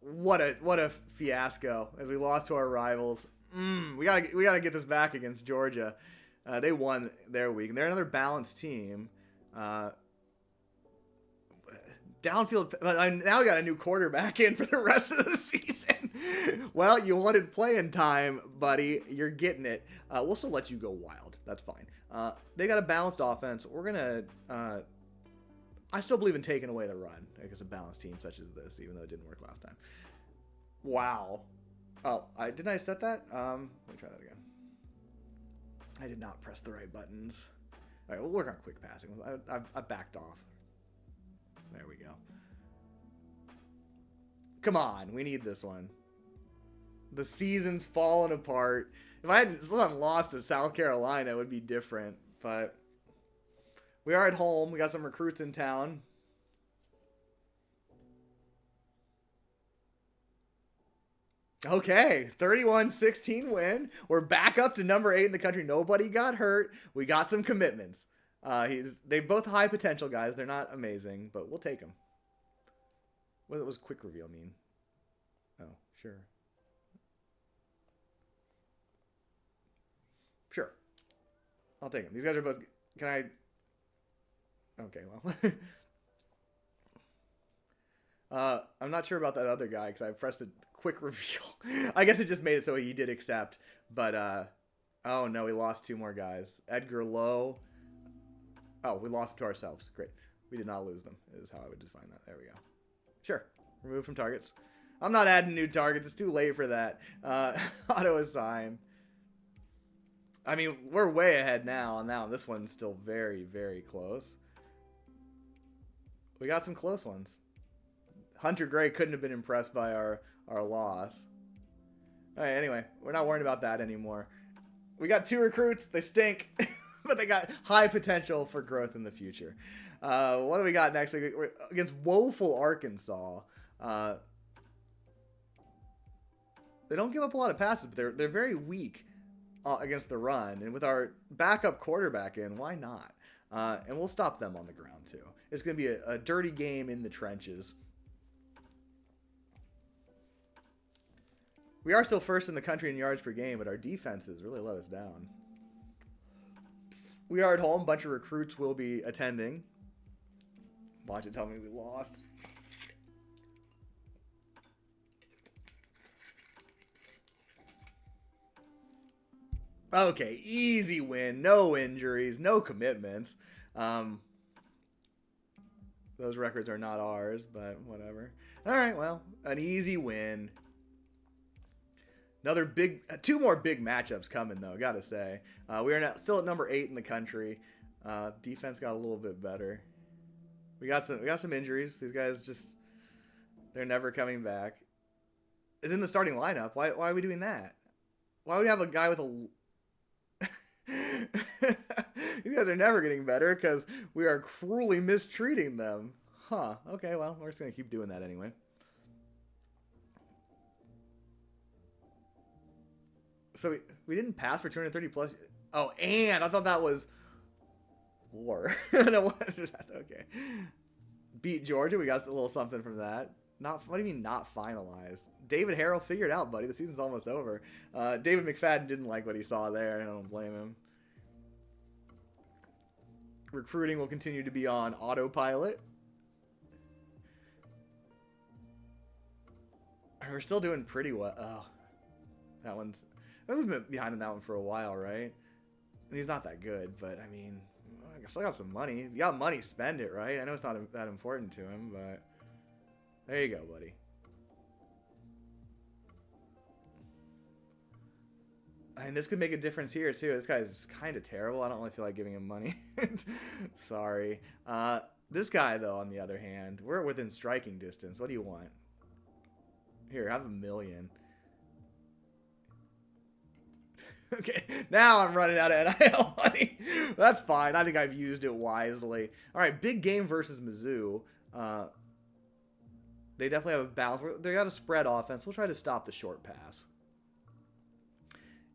What a fiasco as we lost to our rivals. We gotta get this back against Georgia. They won their week, and they're another balanced team. Downfield, but now we got a new quarterback in for the rest of the season. Well, you wanted playing time, buddy. You're getting it. We'll still let you go wild. That's fine. They got a balanced offense. We're gonna. I still believe in taking away the run against a balanced team such as this, even though it didn't work last time. Wow. Oh, didn't I set that? Let me try that again. I did not press the right buttons. All right, we'll work on quick passing. I backed off. There we go. Come on, we need this one. The season's falling apart. If I hadn't lost to South Carolina, it would be different. But we are at home. We got some recruits in town. Okay, 31-16 win. We're back up to number 8 in the country. Nobody got hurt. We got some commitments. They both high potential guys. They're not amazing, but we'll take them. What does quick reveal mean? Oh, sure. Sure. I'll take them. These guys are both... Can I... Okay, well... I'm not sure about that other guy because I pressed a quick reveal. I guess it just made it so he did accept. But, oh no, we lost 2 more guys. Edgar Lowe... Oh, we lost them to ourselves. Great. We did not lose them, is how I would define that. There we go. Sure. Remove from targets. I'm not adding new targets. It's too late for that. Auto assign. I mean, we're way ahead now. Now, this one's still very, very close. We got some close ones. Hunter Gray couldn't have been impressed by our loss. All right, anyway, we're not worrying about that anymore. We got 2 recruits. They stink. But they got high potential for growth in the future. What do we got next week? We're against woeful Arkansas. They don't give up a lot of passes, but they're very weak against the run. And with our backup quarterback in, why not? And we'll stop them on the ground too. It's going to be a dirty game in the trenches. We are still first in the country in yards per game, but our defenses really let us down. We are at home. A bunch of recruits will be attending. Watch it tell me we lost. Okay, easy win. No injuries. No commitments. Those records are not ours, but whatever. All right, well, an easy win. Another big, 2 more big matchups coming though. Gotta say, we are still at number 8 in the country. Defense got a little bit better. We got some injuries. These guys they're never coming back. It's in the starting lineup. Why are we doing that? Why would we have a guy with a? These guys are never getting better because we are cruelly mistreating them. Huh? Okay, well, we're just gonna keep doing that anyway. So we didn't pass for 230 plus. Oh, and I thought that was war. No, okay. Beat Georgia. We got a little something from that. What do you mean not finalized? David Harrell, figure it out, buddy. The season's almost over. David McFadden didn't like what he saw there. I don't blame him. Recruiting will continue to be on autopilot. We're still doing pretty well. Oh, that one's... We've been behind on that one for a while, right? He's not that good, but I mean, I still got some money. If you got money, spend it, right? I know it's not that important to him, but there you go, buddy. And this could make a difference here, too. This guy's kind of terrible. I don't really feel like giving him money. Sorry. This guy, though, on the other hand, we're within striking distance. What do you want? Here, have $1 million. Okay, now I'm running out of NIL money. That's fine. I think I've used it wisely. All right, big game versus Mizzou. They definitely have a balance. They got a spread offense. We'll try to stop the short pass.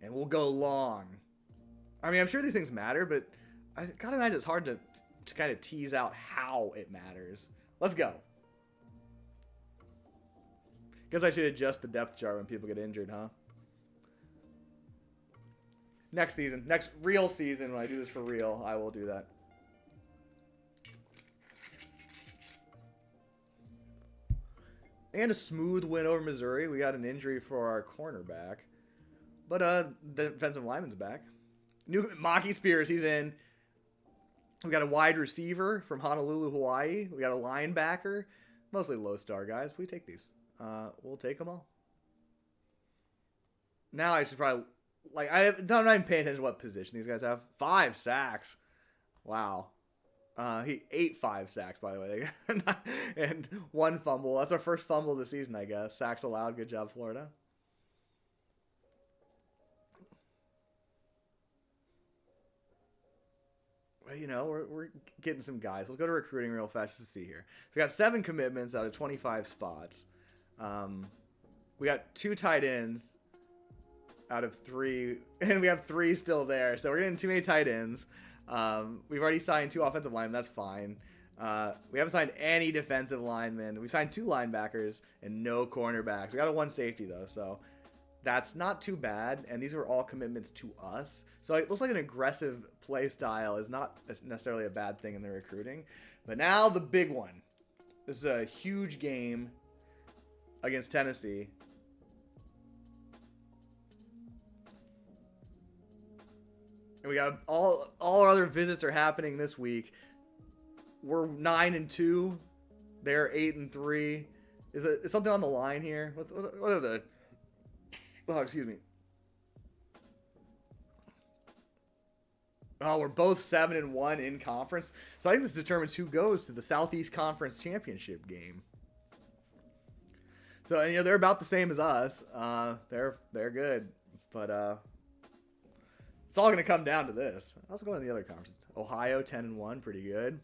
And we'll go long. I mean, I'm sure these things matter, but I gotta imagine it's hard to kind of tease out how it matters. Let's go. Guess I should adjust the depth chart when people get injured, huh? Next season. Next real season, when I do this for real, I will do that. And a smooth win over Missouri. We got an injury for our cornerback. But the defensive lineman's back. New Maki Spears, he's in. We got a wide receiver from Honolulu, Hawaii. We got a linebacker. Mostly low star guys. We take these. We'll take them all. Now I should probably... Like, I'm not even paying attention to what position these guys have. 5 sacks. Wow. He ate 5 sacks, by the way. And 1 fumble. That's our first fumble of the season, I guess. Sacks allowed. Good job, Florida. Well, you know, we're getting some guys. Let's go to recruiting real fast just to see here. So we got 7 commitments out of 25 spots. We got 2 tight ends out of 3, and we have 3 still there. So we're getting too many tight ends. We've already signed 2 offensive linemen. That's fine. We haven't signed any defensive linemen. We've signed 2 linebackers and no cornerbacks. We got a 1 safety, though, so that's not too bad. And these are all commitments to us. So it looks like an aggressive play style is not necessarily a bad thing in the recruiting. But now the big one. This is a huge game against Tennessee. And we got all our other visits are happening this week. We're 9-2. They're 8-3. Is something on the line here? What are the? Oh, excuse me. Oh, we're both 7-1 in conference. So I think this determines who goes to the Southeast Conference Championship game. So, you know, they're about the same as us. They're good, but it's all going to come down to this. Let's go to the other conferences. Ohio 10-1, pretty good.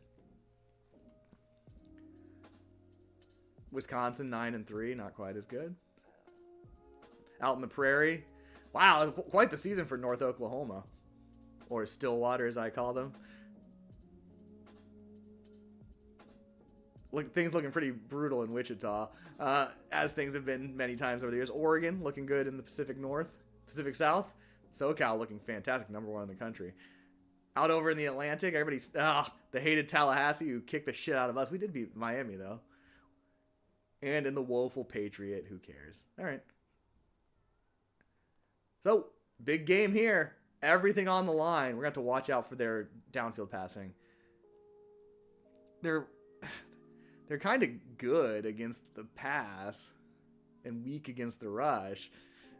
Wisconsin 9-3, not quite as good. Out in the Prairie, wow, quite the season for North Oklahoma, or Stillwater as I call them. Things looking pretty brutal in Wichita, as things have been many times over the years. Oregon looking good in the Pacific North, Pacific South. SoCal looking fantastic, #1 in the country. Out over in the Atlantic, everybody's the hated Tallahassee who kicked the shit out of us. We did beat Miami though. And in the woeful Patriot, who cares? All right. So big game here. Everything on the line. We're gonna have to watch out for their downfield passing. They're kind of good against the pass and weak against the rush.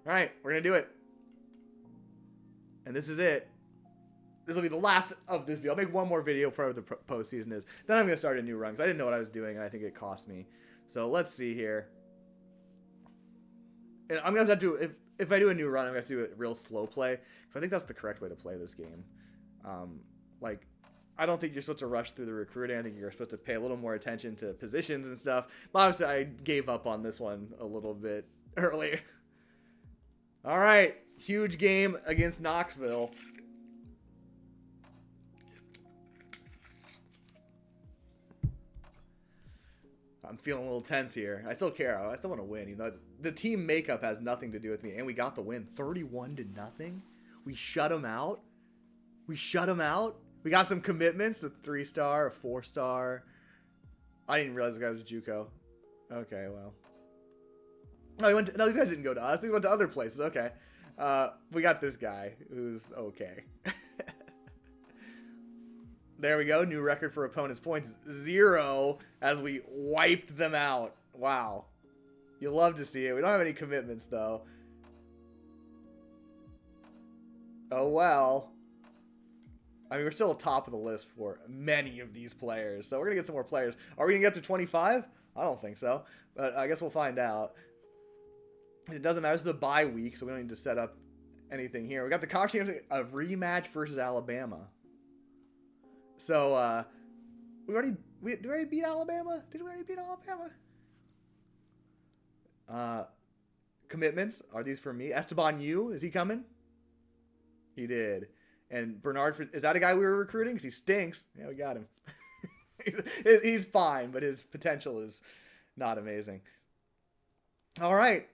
All right, we're gonna do it. And this is it. This will be the last of this video. I'll make one more video for the postseason is. Then I'm going to start a new run because I didn't know what I was doing, and I think it cost me. So let's see here. And I'm going to have to do, if I do a new run, I'm going to have to do a real slow play because I think that's the correct way to play this game. I don't think you're supposed to rush through the recruiting. I think you're supposed to pay a little more attention to positions and stuff. But obviously, I gave up on this one a little bit earlier. All right. Huge game against Knoxville. I'm feeling a little tense here. I still care. I still want to win. You know, the team makeup has nothing to do with me, and we got the win, 31-0. We shut them out. We got some commitments: a 3-star, a 4-star. I didn't realize the guy was a JUCO. Okay, well. No, these guys didn't go to us. They went to other places. Okay. We got this guy who's okay. There we go. New record for opponents' points. 0 as we wiped them out. Wow. You love to see it. We don't have any commitments, though. Oh, well. I mean, we're still top of the list for many of these players. So we're going to get some more players. Are we going to get up to 25? I don't think so. But I guess we'll find out. It doesn't matter. This is a bye week, so we don't need to set up anything here. We got the Conference Championship, a rematch versus Alabama. So, did we already beat Alabama? Did we already beat Alabama? Commitments. Are these for me? Esteban Yu, is he coming? He did. And Bernard, is that a guy we were recruiting? Because he stinks. Yeah, we got him. He's fine, but his potential is not amazing. All right.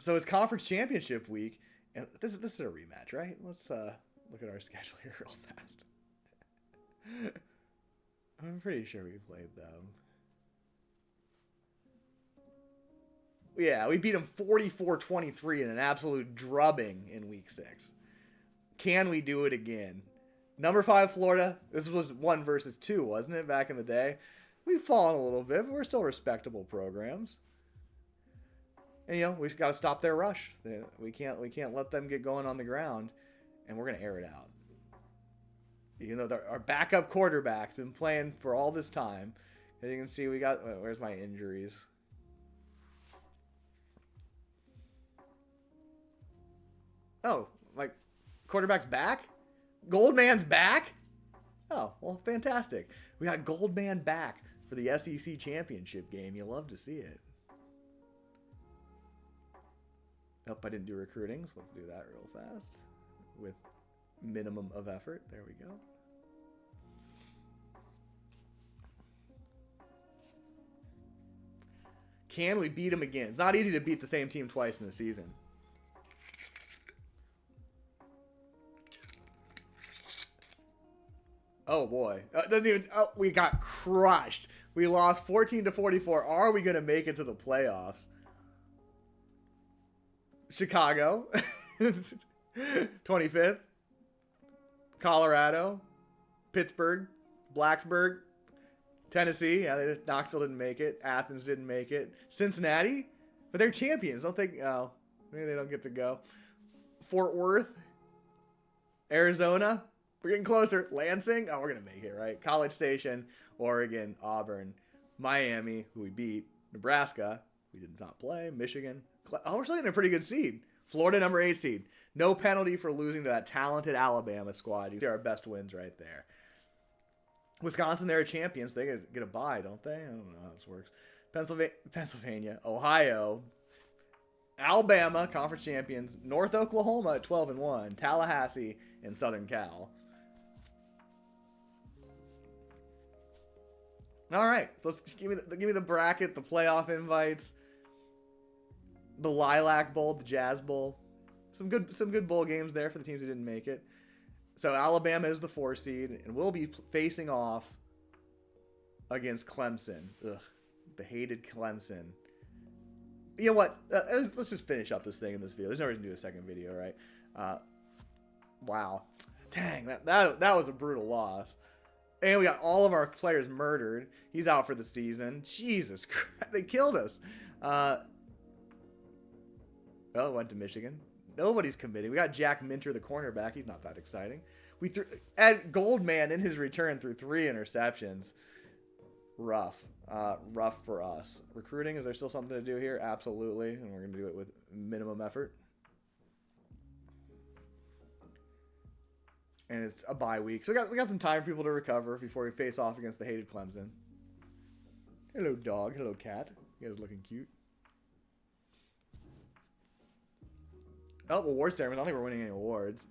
So it's Conference Championship week. And this is a rematch, right? Let's look at our schedule here real fast. I'm pretty sure we played them. Yeah, we beat them 44-23 in an absolute drubbing in week 6. Can we do it again? Number 5, Florida. This was 1 versus 2, wasn't it, back in the day? We've fallen a little bit, but we're still respectable programs. And, you know, we've got to stop their rush. We can't let them get going on the ground, and we're going to air it out. Even though our backup quarterback's been playing for all this time. As you can see, we got... Where's my injuries? Oh, my quarterback's back? Goldman's back? Oh, well, fantastic. We got Goldman back for the SEC Championship game. You love to see it. Nope, I didn't do recruiting, so let's do that real fast. With minimum of effort. There we go. Can we beat them again? It's not easy to beat the same team twice in a season. Oh boy. Doesn't even, we got crushed. We lost 14-44. Are we going to make it to the playoffs? Chicago. 25th. Colorado. Pittsburgh. Blacksburg. Tennessee. Yeah, Knoxville didn't make it. Athens didn't make it. Cincinnati. But they're champions. Don't think, oh, maybe they don't get to go. Fort Worth. Arizona. We're getting closer. Lansing. Oh, we're going to make it, right? College Station. Oregon. Auburn. Miami, who we beat. Nebraska. We did not play. Michigan. Oh, we're still getting a pretty good seed. Florida, number 8 seed. No penalty for losing to that talented Alabama squad. You see our best wins right there. Wisconsin, they're champions. They get a bye, don't they? I don't know how this works. Pennsylvania, Ohio, Alabama, conference champions. North Oklahoma at 12-1. Tallahassee and Southern Cal. All right, so let's give me the bracket, the playoff invites, the Lilac Bowl, the Jazz Bowl. Some good bowl games there for the teams who didn't make it. So Alabama is the 4 seed, and we'll be facing off against Clemson. Ugh, the hated Clemson. You know what? Let's just finish up this thing in this video. There's no reason to do a second video, right? Wow. Dang, that was a brutal loss. And we got all of our players murdered. He's out for the season. Jesus Christ, they killed us. Well, it went to Michigan. Nobody's committing. We got Jack Minter, the cornerback. He's not that exciting. We threw Ed Goldman in his return threw 3 interceptions. Rough for us. Recruiting, is there still something to do here? Absolutely, and we're gonna do it with minimum effort. And it's a bye week, so we got some time for people to recover before we face off against the hated Clemson. Hello, dog. Hello, cat. You guys looking cute. Oh, award ceremony. I don't think we're winning any awards.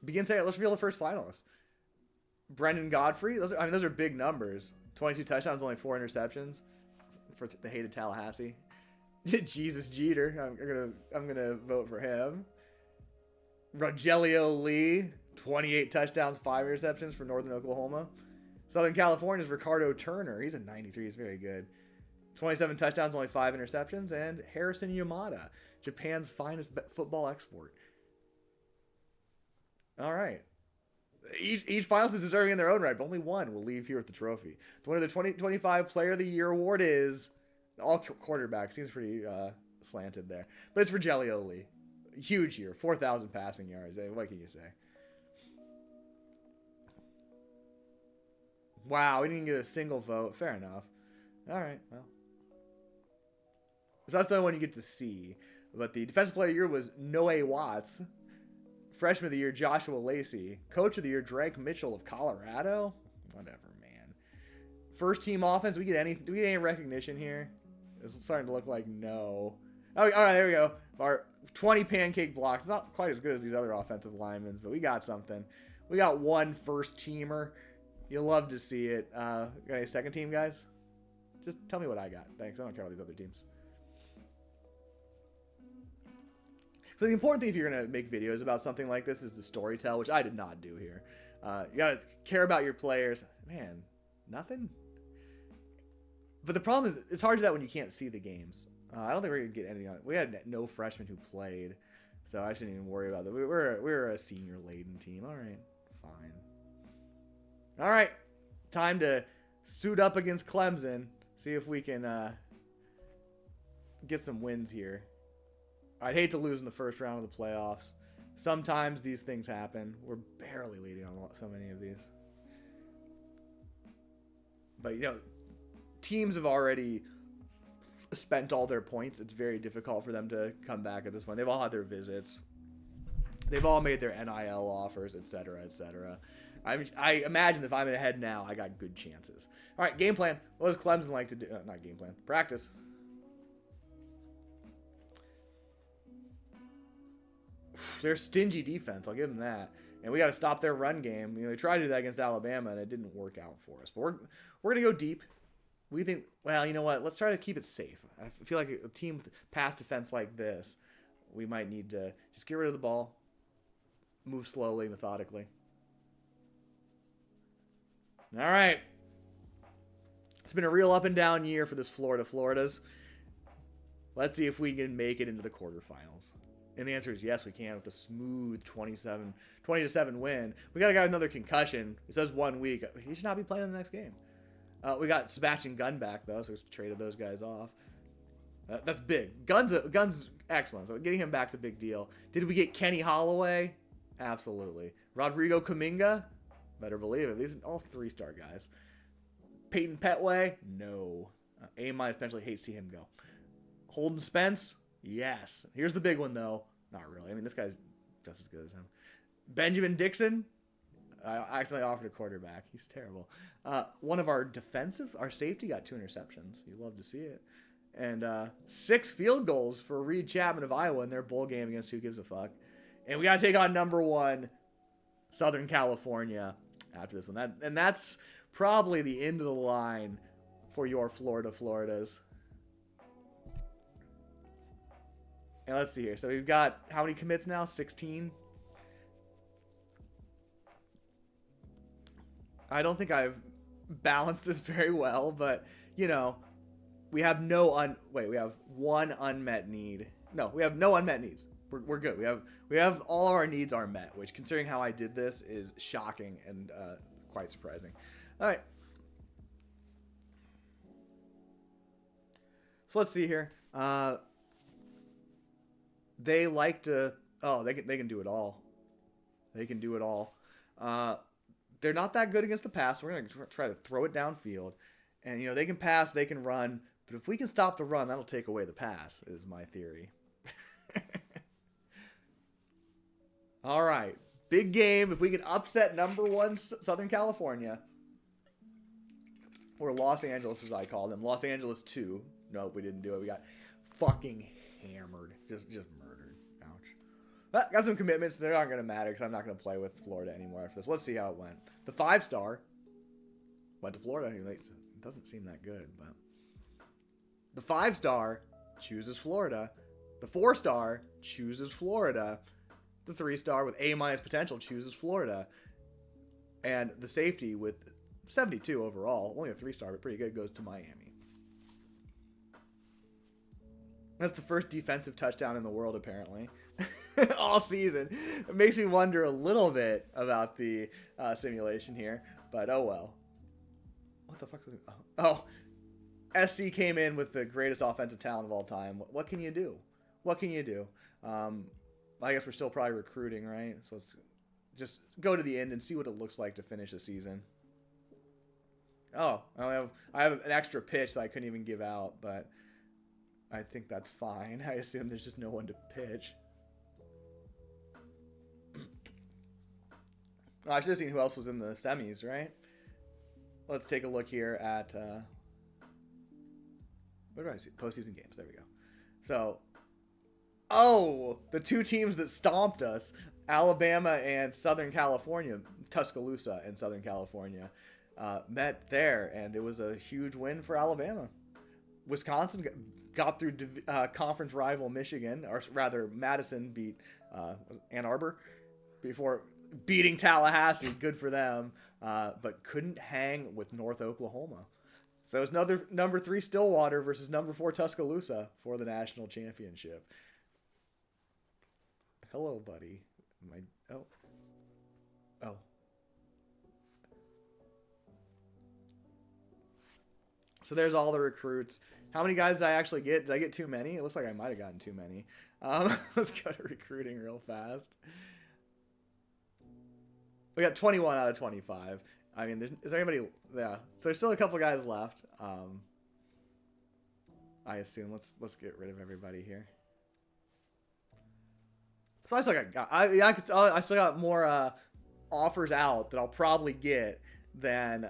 Begin saying, let's reveal the first finalist. Brendan Godfrey. Those are big numbers. 22 touchdowns, only 4 interceptions for the hated Tallahassee. Jesus Jeter. I'm gonna vote for him. Rogelio Lee, 28 touchdowns, 5 interceptions for Northern Oklahoma. Southern California's Ricardo Turner. He's a 93. He's very good. 27 touchdowns, only 5 interceptions. And Harrison Yamada, Japan's finest football export. All right. Each finalist is deserving in their own right, but only one will leave here with the trophy. The winner of the 2025 Player of the Year award is all quarterback. Seems pretty slanted there, but it's for Jelioli. Huge year, 4,000 passing yards. What can you say? Wow, we didn't get a single vote. Fair enough. All right, well, so that's the only one you get to see. But the Defensive Player of the Year was Noah Watts. Freshman of the Year, Joshua Lacey. Coach of the Year, Drake Mitchell of Colorado. Whatever, man. First team offense. Do we get any recognition here? It's starting to look like no. Oh, all right, there we go. Our 20 pancake blocks. It's not quite as good as these other offensive linemen, but we got something. We got one first teamer. You'll love to see it. Got any second team guys? Just tell me what I got. Thanks. I don't care about these other teams. So the important thing if you're going to make videos about something like this is the story tell, which I did not do here. You got to care about your players. Man, nothing. But the problem is it's hard to do that when you can't see the games. I don't think we're going to get anything on it. We had no freshmen who played, so I shouldn't even worry about that. We were a senior-laden team. All right, fine. All right, time to suit up against Clemson. See if we can get some wins here. I'd hate to lose in the first round of the playoffs. Sometimes these things happen. We're barely leading on so many of these. But, teams have already spent all their points. It's very difficult for them to come back at this point. They've all had their visits. They've all made their NIL offers, etc., etc. I imagine if I'm ahead now, I got good chances. All right, game plan. What does Clemson like to do? Not game plan. Practice. They're stingy defense. I'll give them that. And we got to stop their run game. They tried to do that against Alabama, and it didn't work out for us. But we're going to go deep. We think, well, you know what? Let's try to keep it safe. I feel like a team with pass defense like this, we might need to just get rid of the ball, move slowly, methodically. All right. It's been a real up and down year for this Floridas. Let's see if we can make it into the quarterfinals. And the answer is yes, we can with a smooth 20-7 win. We got another concussion. It says 1 week. He should not be playing in the next game. We got Sebastian Gunn back, though, so we traded those guys off. That's big. Gunn's excellent, so getting him back's a big deal. Did we get Kenny Holloway? Absolutely. Rodrigo Kuminga? Better believe it. These are all 3-star guys. Peyton Petway? No. A- potentially hate to see him go. Holden Spence? Yes. Here's the big one, though. Not really. I mean, this guy's just as good as him. Benjamin Dixon? I accidentally offered a quarterback. He's terrible. One of our safety got 2 interceptions. You love to see it. And 6 field goals for Reed Chapman of Iowa in their bowl game against Who Gives a Fuck. And we got to take on number 1, Southern California after this one. And that's probably the end of the line for your Floridas. And let's see here. So we've got how many commits now? 16. I don't think I've balanced this very well, but we have we have one unmet need. No, we have no unmet needs. We're good. We have all of our needs are met, which, considering how I did this, is shocking and quite surprising. All right. So let's see here. They like to. Oh, they can do it all. They can do it all. They're not that good against the pass. So we're going to try to throw it downfield. And, they can pass, they can run. But if we can stop the run, that'll take away the pass, is my theory. All right. Big game. If we can upset number 1 Southern California, or Los Angeles, as I call them. Los Angeles 2. Nope, we didn't do it. We got fucking hammered. Just murdered. Ouch. Got some commitments. They're not going to matter because I'm not going to play with Florida anymore after this. Let's see how it went. The 5-star went to Florida. It doesn't seem that good, but the 5-star chooses Florida. The 4-star chooses Florida. The 3-star with A- potential chooses Florida. And the safety with 72 overall, only a 3-star, but pretty good, goes to Miami. That's the first defensive touchdown in the world, apparently, all season. It makes me wonder a little bit about the simulation here, but oh well. What the fuck? Oh, SC came in with the greatest offensive talent of all time. What can you do? What can you do? I guess we're still probably recruiting, right? So let's just go to the end and see what it looks like to finish a season. Oh, I have an extra pitch that I couldn't even give out, but I think that's fine. I assume there's just no one to pitch. Oh, I should have seen who else was in the semis, right? Let's take a look here at where do I see postseason games? There we go. So, oh, the two teams that stomped us, Alabama and Southern California, Tuscaloosa and Southern California, met there, and it was a huge win for Alabama. Wisconsin got through conference rival Michigan, or rather Madison beat Ann Arbor before beating Tallahassee. Good for them, but couldn't hang with North Oklahoma. So it's another number 3 Stillwater versus number 4 Tuscaloosa for the national championship. Hello, buddy. Oh. So there's all the recruits. How many guys did I actually get? Did I get too many? It looks like I might have gotten too many. Let's go to recruiting real fast. We got 21 out of 25. I mean, is there anybody? Yeah. So there's still a couple guys left. I assume. Let's get rid of everybody here. So I still got more offers out that I'll probably get than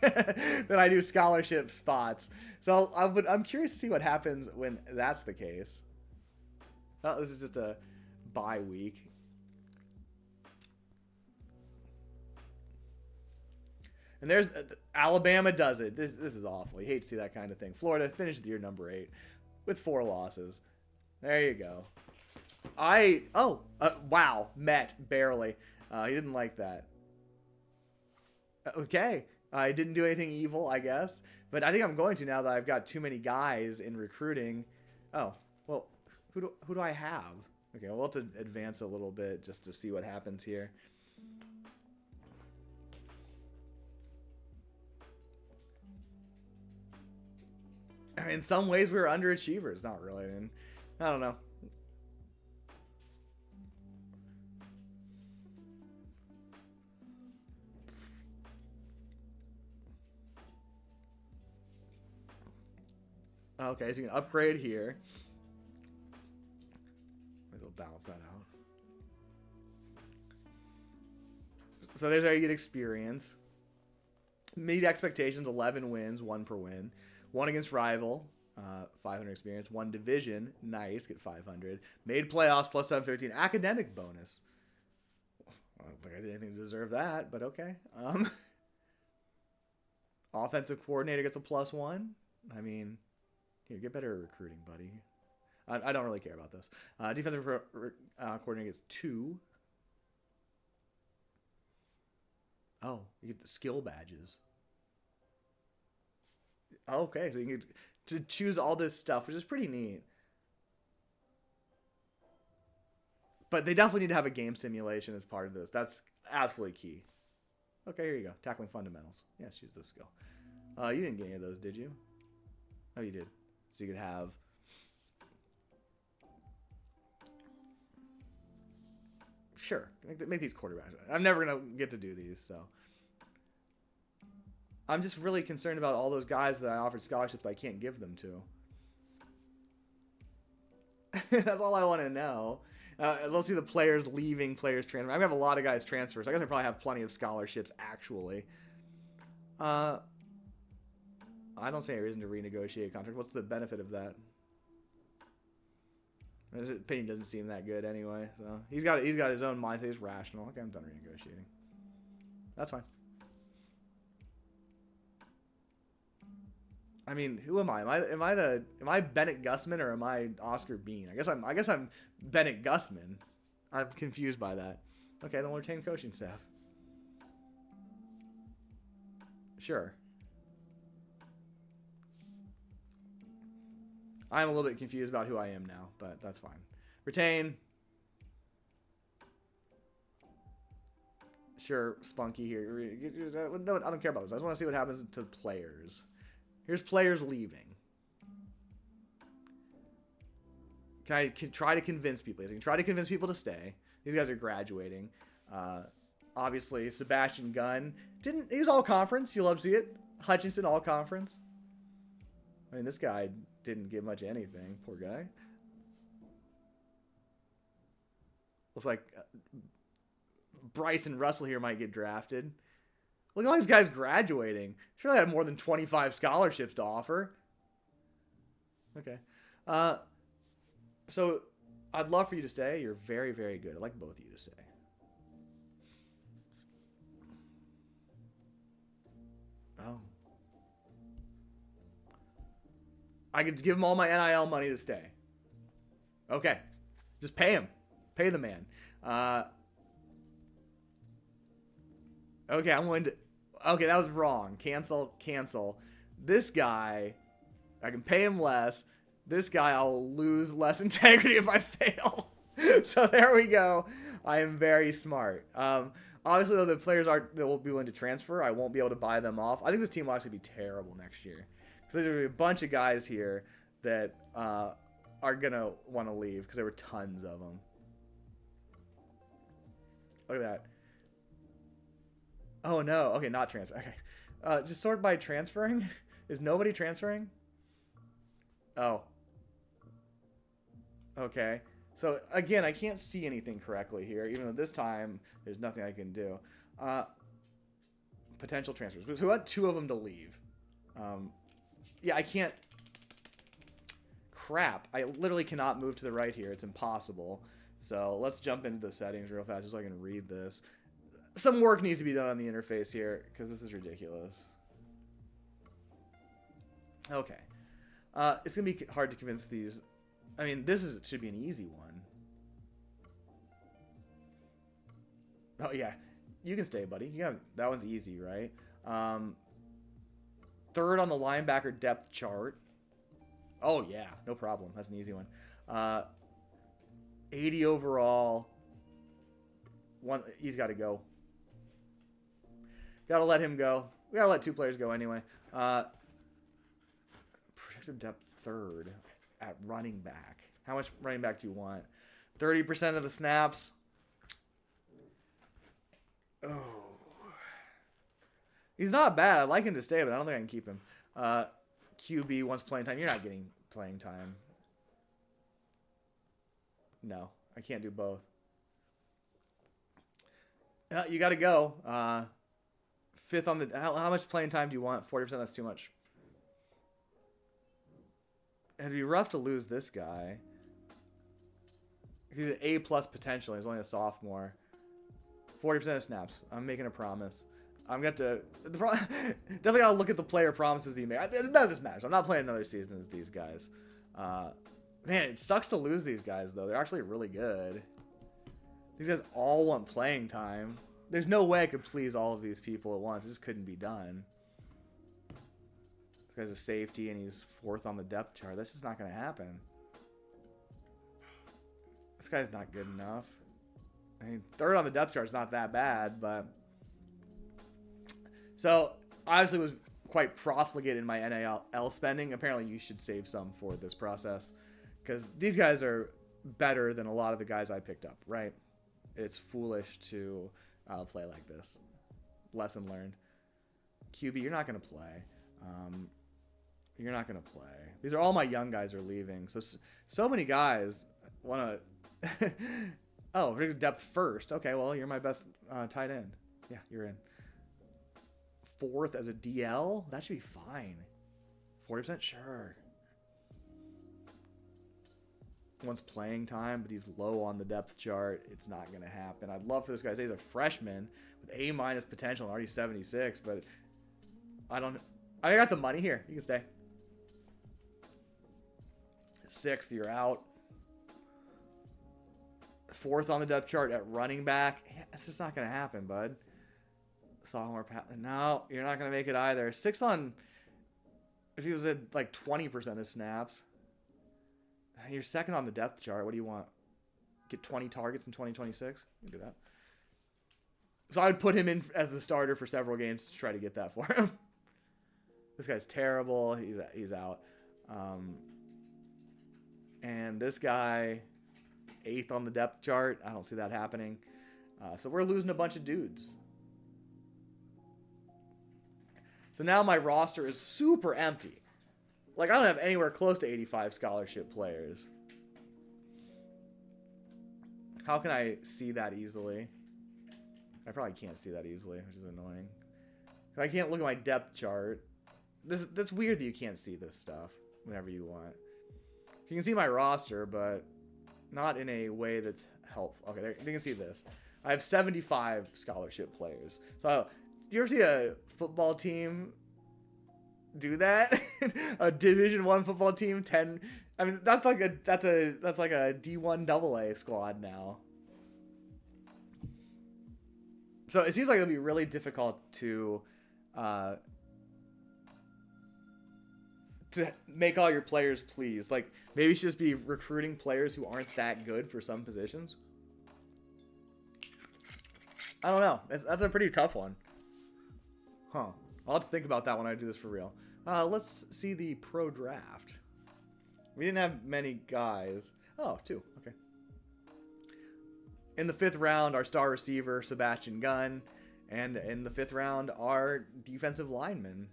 than I do scholarship spots. So I'm curious to see what happens when that's the case. Oh, this is just a bye week. And there's Alabama does it. This is awful. You hate to see that kind of thing. Florida finished the year number 8 with 4 losses. There you go. Wow, Met barely. He didn't like that. Okay, I didn't do anything evil, I guess, but I think I'm going to now that I've got too many guys in recruiting. Oh, well, who do I have? Okay, we'll have to advance a little bit just to see what happens here. I mean, in some ways we were underachievers. Not really. I mean, I don't know. Okay, so you can upgrade here. Maybe we'll balance that out. So there's how you get experience. Meet expectations, 11 wins, 1 per win. 1 against rival, 500 experience. 1 division, nice, get 500. Made playoffs, plus 715. Academic bonus. I don't think I did anything to deserve that, but okay. Offensive coordinator gets a +1. I mean, here, get better at recruiting, buddy. I don't really care about this. Defensive coordinator gets 2. Oh, you get the skill badges. Okay, so you get to choose all this stuff, which is pretty neat. But they definitely need to have a game simulation as part of this. That's absolutely key. Okay, here you go. Tackling fundamentals. Yes, choose this skill. You didn't get any of those, did you? Oh, you did. So you could have... Sure. Make these quarterbacks. I'm never going to get to do these, so... I'm just really concerned about all those guys that I offered scholarships that I can't give them to. That's all I want to know. Let's see the players leaving, players transfer. I'm going to have a lot of guys transfer, so I guess I probably have plenty of scholarships, actually. I don't see any reason to renegotiate a contract. What's the benefit of that? His opinion doesn't seem that good anyway. So he's got his own mindset. He's rational. Okay, I'm done renegotiating. That's fine. I mean, who am I? Am I Bennett Gussman or am I Oscar Bean? I guess I'm Bennett Gussman. I'm confused by that. Okay, then we'll retain coaching staff. Sure. I'm a little bit confused about who I am now, but that's fine. Retain. Sure, Spunky here. No, I don't care about this. I just want to see what happens to players. Here's players leaving. Can try to convince people. You can try to convince people to stay. These guys are graduating. Obviously, Sebastian Gunn didn't. He was all conference. You love to see it. Hutchinson all conference. I mean, this guy didn't get much of anything. Poor guy. Looks like Bryson Russell here might get drafted. Look at all these guys graduating. Sure, they had more than 25 scholarships to offer. Okay. So, I'd love for you to stay. You're very, very good. I'd like both of you to stay. Oh. I could give him all my NIL money to stay. Okay. Just pay him. Pay the man. Okay, I'm going to... Okay, that was wrong. Cancel. This guy, I can pay him less. This guy, I'll lose less integrity if I fail. So there we go. I am very smart. Obviously, though, the players that will be willing to transfer, I won't be able to buy them off. I think this team will actually be terrible next year. Because there's going to be a bunch of guys here that are going to want to leave because there were tons of them. Look at that. Oh, no. Okay, not transfer. Okay. Just sort by transferring? Is nobody transferring? Oh. Okay. So, again, I can't see anything correctly here, even though this time there's nothing I can do. Potential transfers. So we want 2 of them to leave. Yeah, I can't... Crap. I literally cannot move to the right here. It's impossible. So let's jump into the settings real fast just so I can read this. Some work needs to be done on the interface here because this is ridiculous. Okay. It's going to be hard to convince these. I mean, should be an easy one. Oh, yeah. You can stay, buddy. That one's easy, right? Third on the linebacker depth chart. Oh, yeah. No problem. That's an easy one. 80 overall. He's got to go. Got to let him go. We got to let 2 players go anyway. Projected depth third at running back. How much running back do you want? 30% of the snaps. Oh. He's not bad. I'd like him to stay, but I don't think I can keep him. QB wants playing time. You're not getting playing time. No, I can't do both. You got to go. Fifth on the... How much playing time do you want? 40%, that's too much. It'd be rough to lose this guy. He's an A+ potential. He's only a sophomore. 40% of snaps. I'm making a promise. I'm got to... Definitely got to look at the player promises that you make. None of this matters. I'm not playing another season as these guys. Man, it sucks to lose these guys, though. They're actually really good. These guys all want playing time. There's no way I could please all of these people at once. It just couldn't be done. This guy's a safety, and he's 4th on the depth chart. This is not going to happen. This guy's not good enough. I mean, 3rd on the depth chart is not that bad, but... So, obviously was quite profligate in my NIL spending. Apparently, you should save some for this process. Because these guys are better than a lot of the guys I picked up, right? It's foolish to play like this. Lesson learned. QB, you're not going to play. You're not going to play. These are all my young guys are leaving. So many guys want to... Oh, depth first. Okay, well, you're my best tight end. Yeah, you're in. 4th as a DL? That should be fine. 40%? Sure. Wants playing time, but he's low on the depth chart. It's not going to happen. I'd love for this guy to say he's a freshman with A- potential and already 76, but I don't... I got the money here. You can stay. 6th, you're out. 4th on the depth chart at running back. Yeah, it's just not going to happen, bud. Sophomore path. No, you're not going to make it either. 6th on... If he was at like 20% of snaps. You're second on the depth chart. What do you want? Get 20 targets in 2026? You can do that. So I would put him in as the starter for several games to try to get that for him. This guy's terrible. He's out. And this guy, 8th on the depth chart. I don't see that happening. So we're losing a bunch of dudes. So now my roster is super empty. Like, I don't have anywhere close to 85 scholarship players. How can I see that easily? I probably can't see that easily, which is annoying. I can't look at my depth chart. That's weird that you can't see this stuff whenever you want. You can see my roster, but not in a way that's helpful. Okay, you can see this. I have 75 scholarship players. So, do you ever see a football team do that? A Division I football team, 10. I mean, that's like a D1 AA squad now. So it seems like it'll be really difficult to make all your players pleased. Like, maybe you should just be recruiting players who aren't that good for some positions. I don't know. That's a pretty tough one. Huh. I'll have to think about that when I do this for real. Let's see the pro draft. We didn't have many guys. Oh, 2. Okay. In the 5th round, our star receiver, Sebastian Gunn. And in the 5th round, our defensive lineman,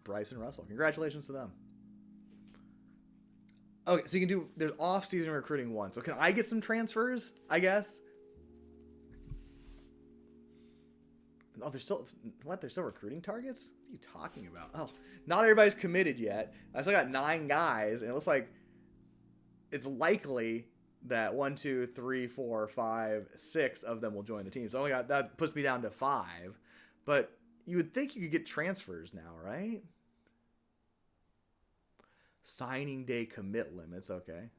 Bryson Russell. Congratulations to them. Okay, so you can do... There's off-season recruiting 1. So can I get some transfers, I guess? Oh, they're still... What? They're still recruiting targets? What are you talking about? Oh, not everybody's committed yet. I still got 9 guys, and it looks like it's likely that 1, 2, 3, 4, 5, 6 of them will join the team. So that puts me down to 5. But you would think you could get transfers now, right? Signing day commit limits. Okay.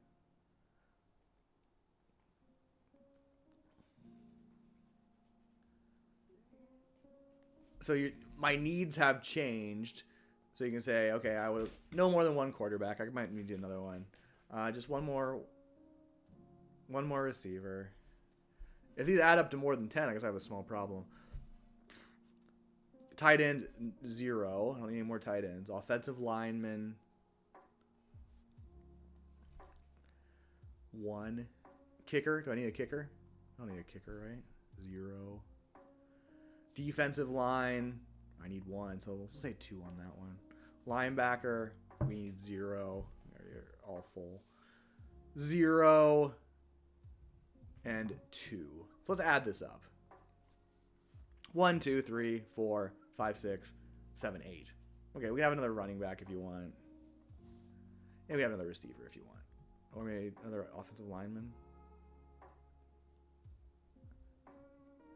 So my needs have changed. So you can say, okay, I would no more than 1 quarterback. I might need another one. Just one more receiver. If these add up to more than 10, I guess I have a small problem. Tight end 0. I don't need any more tight ends. Offensive lineman 1. Kicker. Do I need a kicker? I don't need a kicker, right? 0. Defensive line, I need 1, so we'll say 2 on that one. Linebacker, we need 0. They're all full. 0 and 2. So let's add this up. 1, 2, 3, 4, 5, 6, 7, 8. Okay, we have another running back if you want. And we have another receiver if you want. Or maybe another offensive lineman.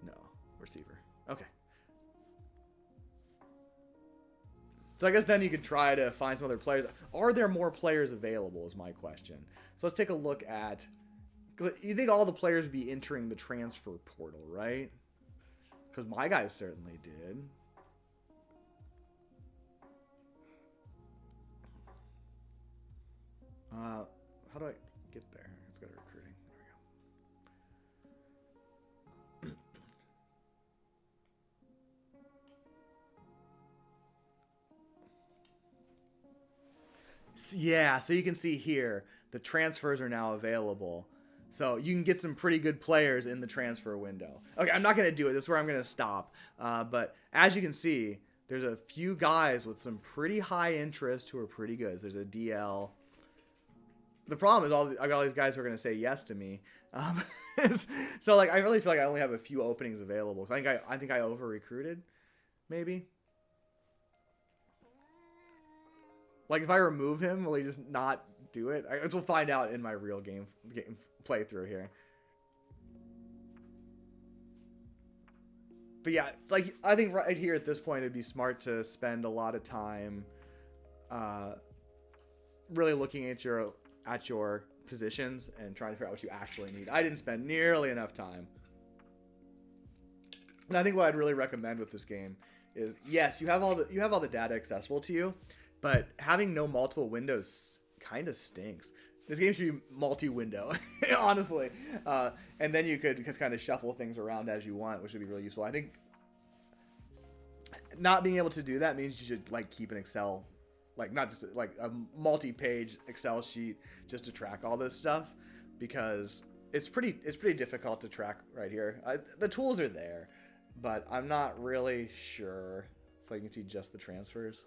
No, receiver. Okay. So I guess then you could try to find some other players. Are there more players available is my question. So let's take a look at... You think all the players would be entering the transfer portal, right? Because my guys certainly did. How do I get there? Let's go to recruiting. There we go. Yeah, so you can see here, the transfers are now available. So you can get some pretty good players in the transfer window. Okay, I'm not going to do it. This is where I'm going to stop. But as you can see, there's a few guys with some pretty high interest who are pretty good. There's a DL. The problem is I got all these guys who are going to say yes to me. So like I really feel like I only have a few openings available. I think I over recruited, maybe. Like if I remove him, will he just not do it? I guess we'll find out in my real game playthrough here. But yeah, like I think right here at this point it'd be smart to spend a lot of time really looking at your positions and trying to figure out what you actually need. I didn't spend nearly enough time. And I think what I'd really recommend with this game is, yes, you have all the data accessible to you, but having no multiple windows kind of stinks. This game should be multi-window, honestly. And then you could just kind of shuffle things around as you want, which would be really useful. I think not being able to do that means you should like keep an Excel, like not just like a multi-page Excel sheet just to track all this stuff, because it's pretty difficult to track right here. The tools are there, but I'm not really sure. So you can see just the transfers.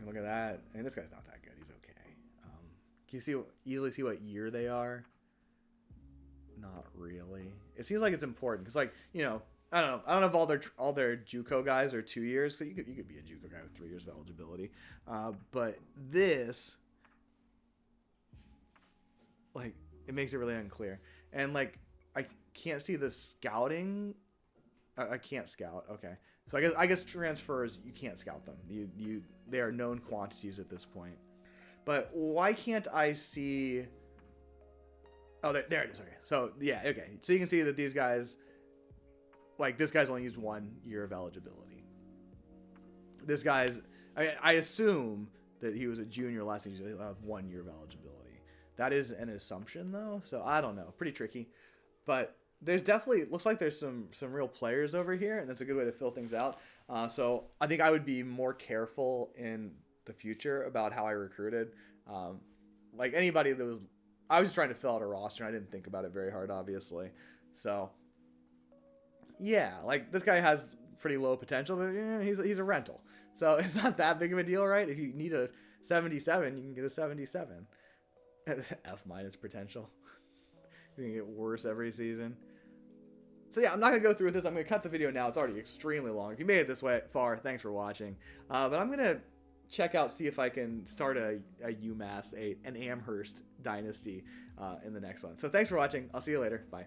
Look at that. I mean, this guy's not that good. He's okay. Can you easily see what year they are? Not really. It seems like it's important because, like, you know, I don't know if all their JUCO guys are 2 years. So you could be a JUCO guy with 3 years of eligibility. But this, like, it makes it really unclear. And like, I can't see the scouting. I can't scout. Okay. So I guess transfers, you can't scout them. They are known quantities at this point. But why can't I see? Oh, there it is. Okay. So yeah, okay. So you can see that these guys, like this guy's only used 1 year of eligibility. This guy's, I assume that he was a junior last season. He'll have 1 year of eligibility. That is an assumption though. So I don't know. Pretty tricky, but. There's definitely, looks like there's some real players over here, and that's a good way to fill things out. So I think I would be more careful in the future about how I recruited. Like anybody that was, I was just trying to fill out a roster, and I didn't think about it very hard, obviously. So yeah, like this guy has pretty low potential, but yeah, he's a rental. So it's not that big of a deal, right? If you need a 77, you can get a 77. F- potential. You can get worse every season. So yeah, I'm not going to go through with this. I'm going to cut the video now. It's already extremely long. If you made it this way far, thanks for watching. But I'm going to check out, see if I can start a UMass, an Amherst Dynasty in the next one. So thanks for watching. I'll see you later. Bye.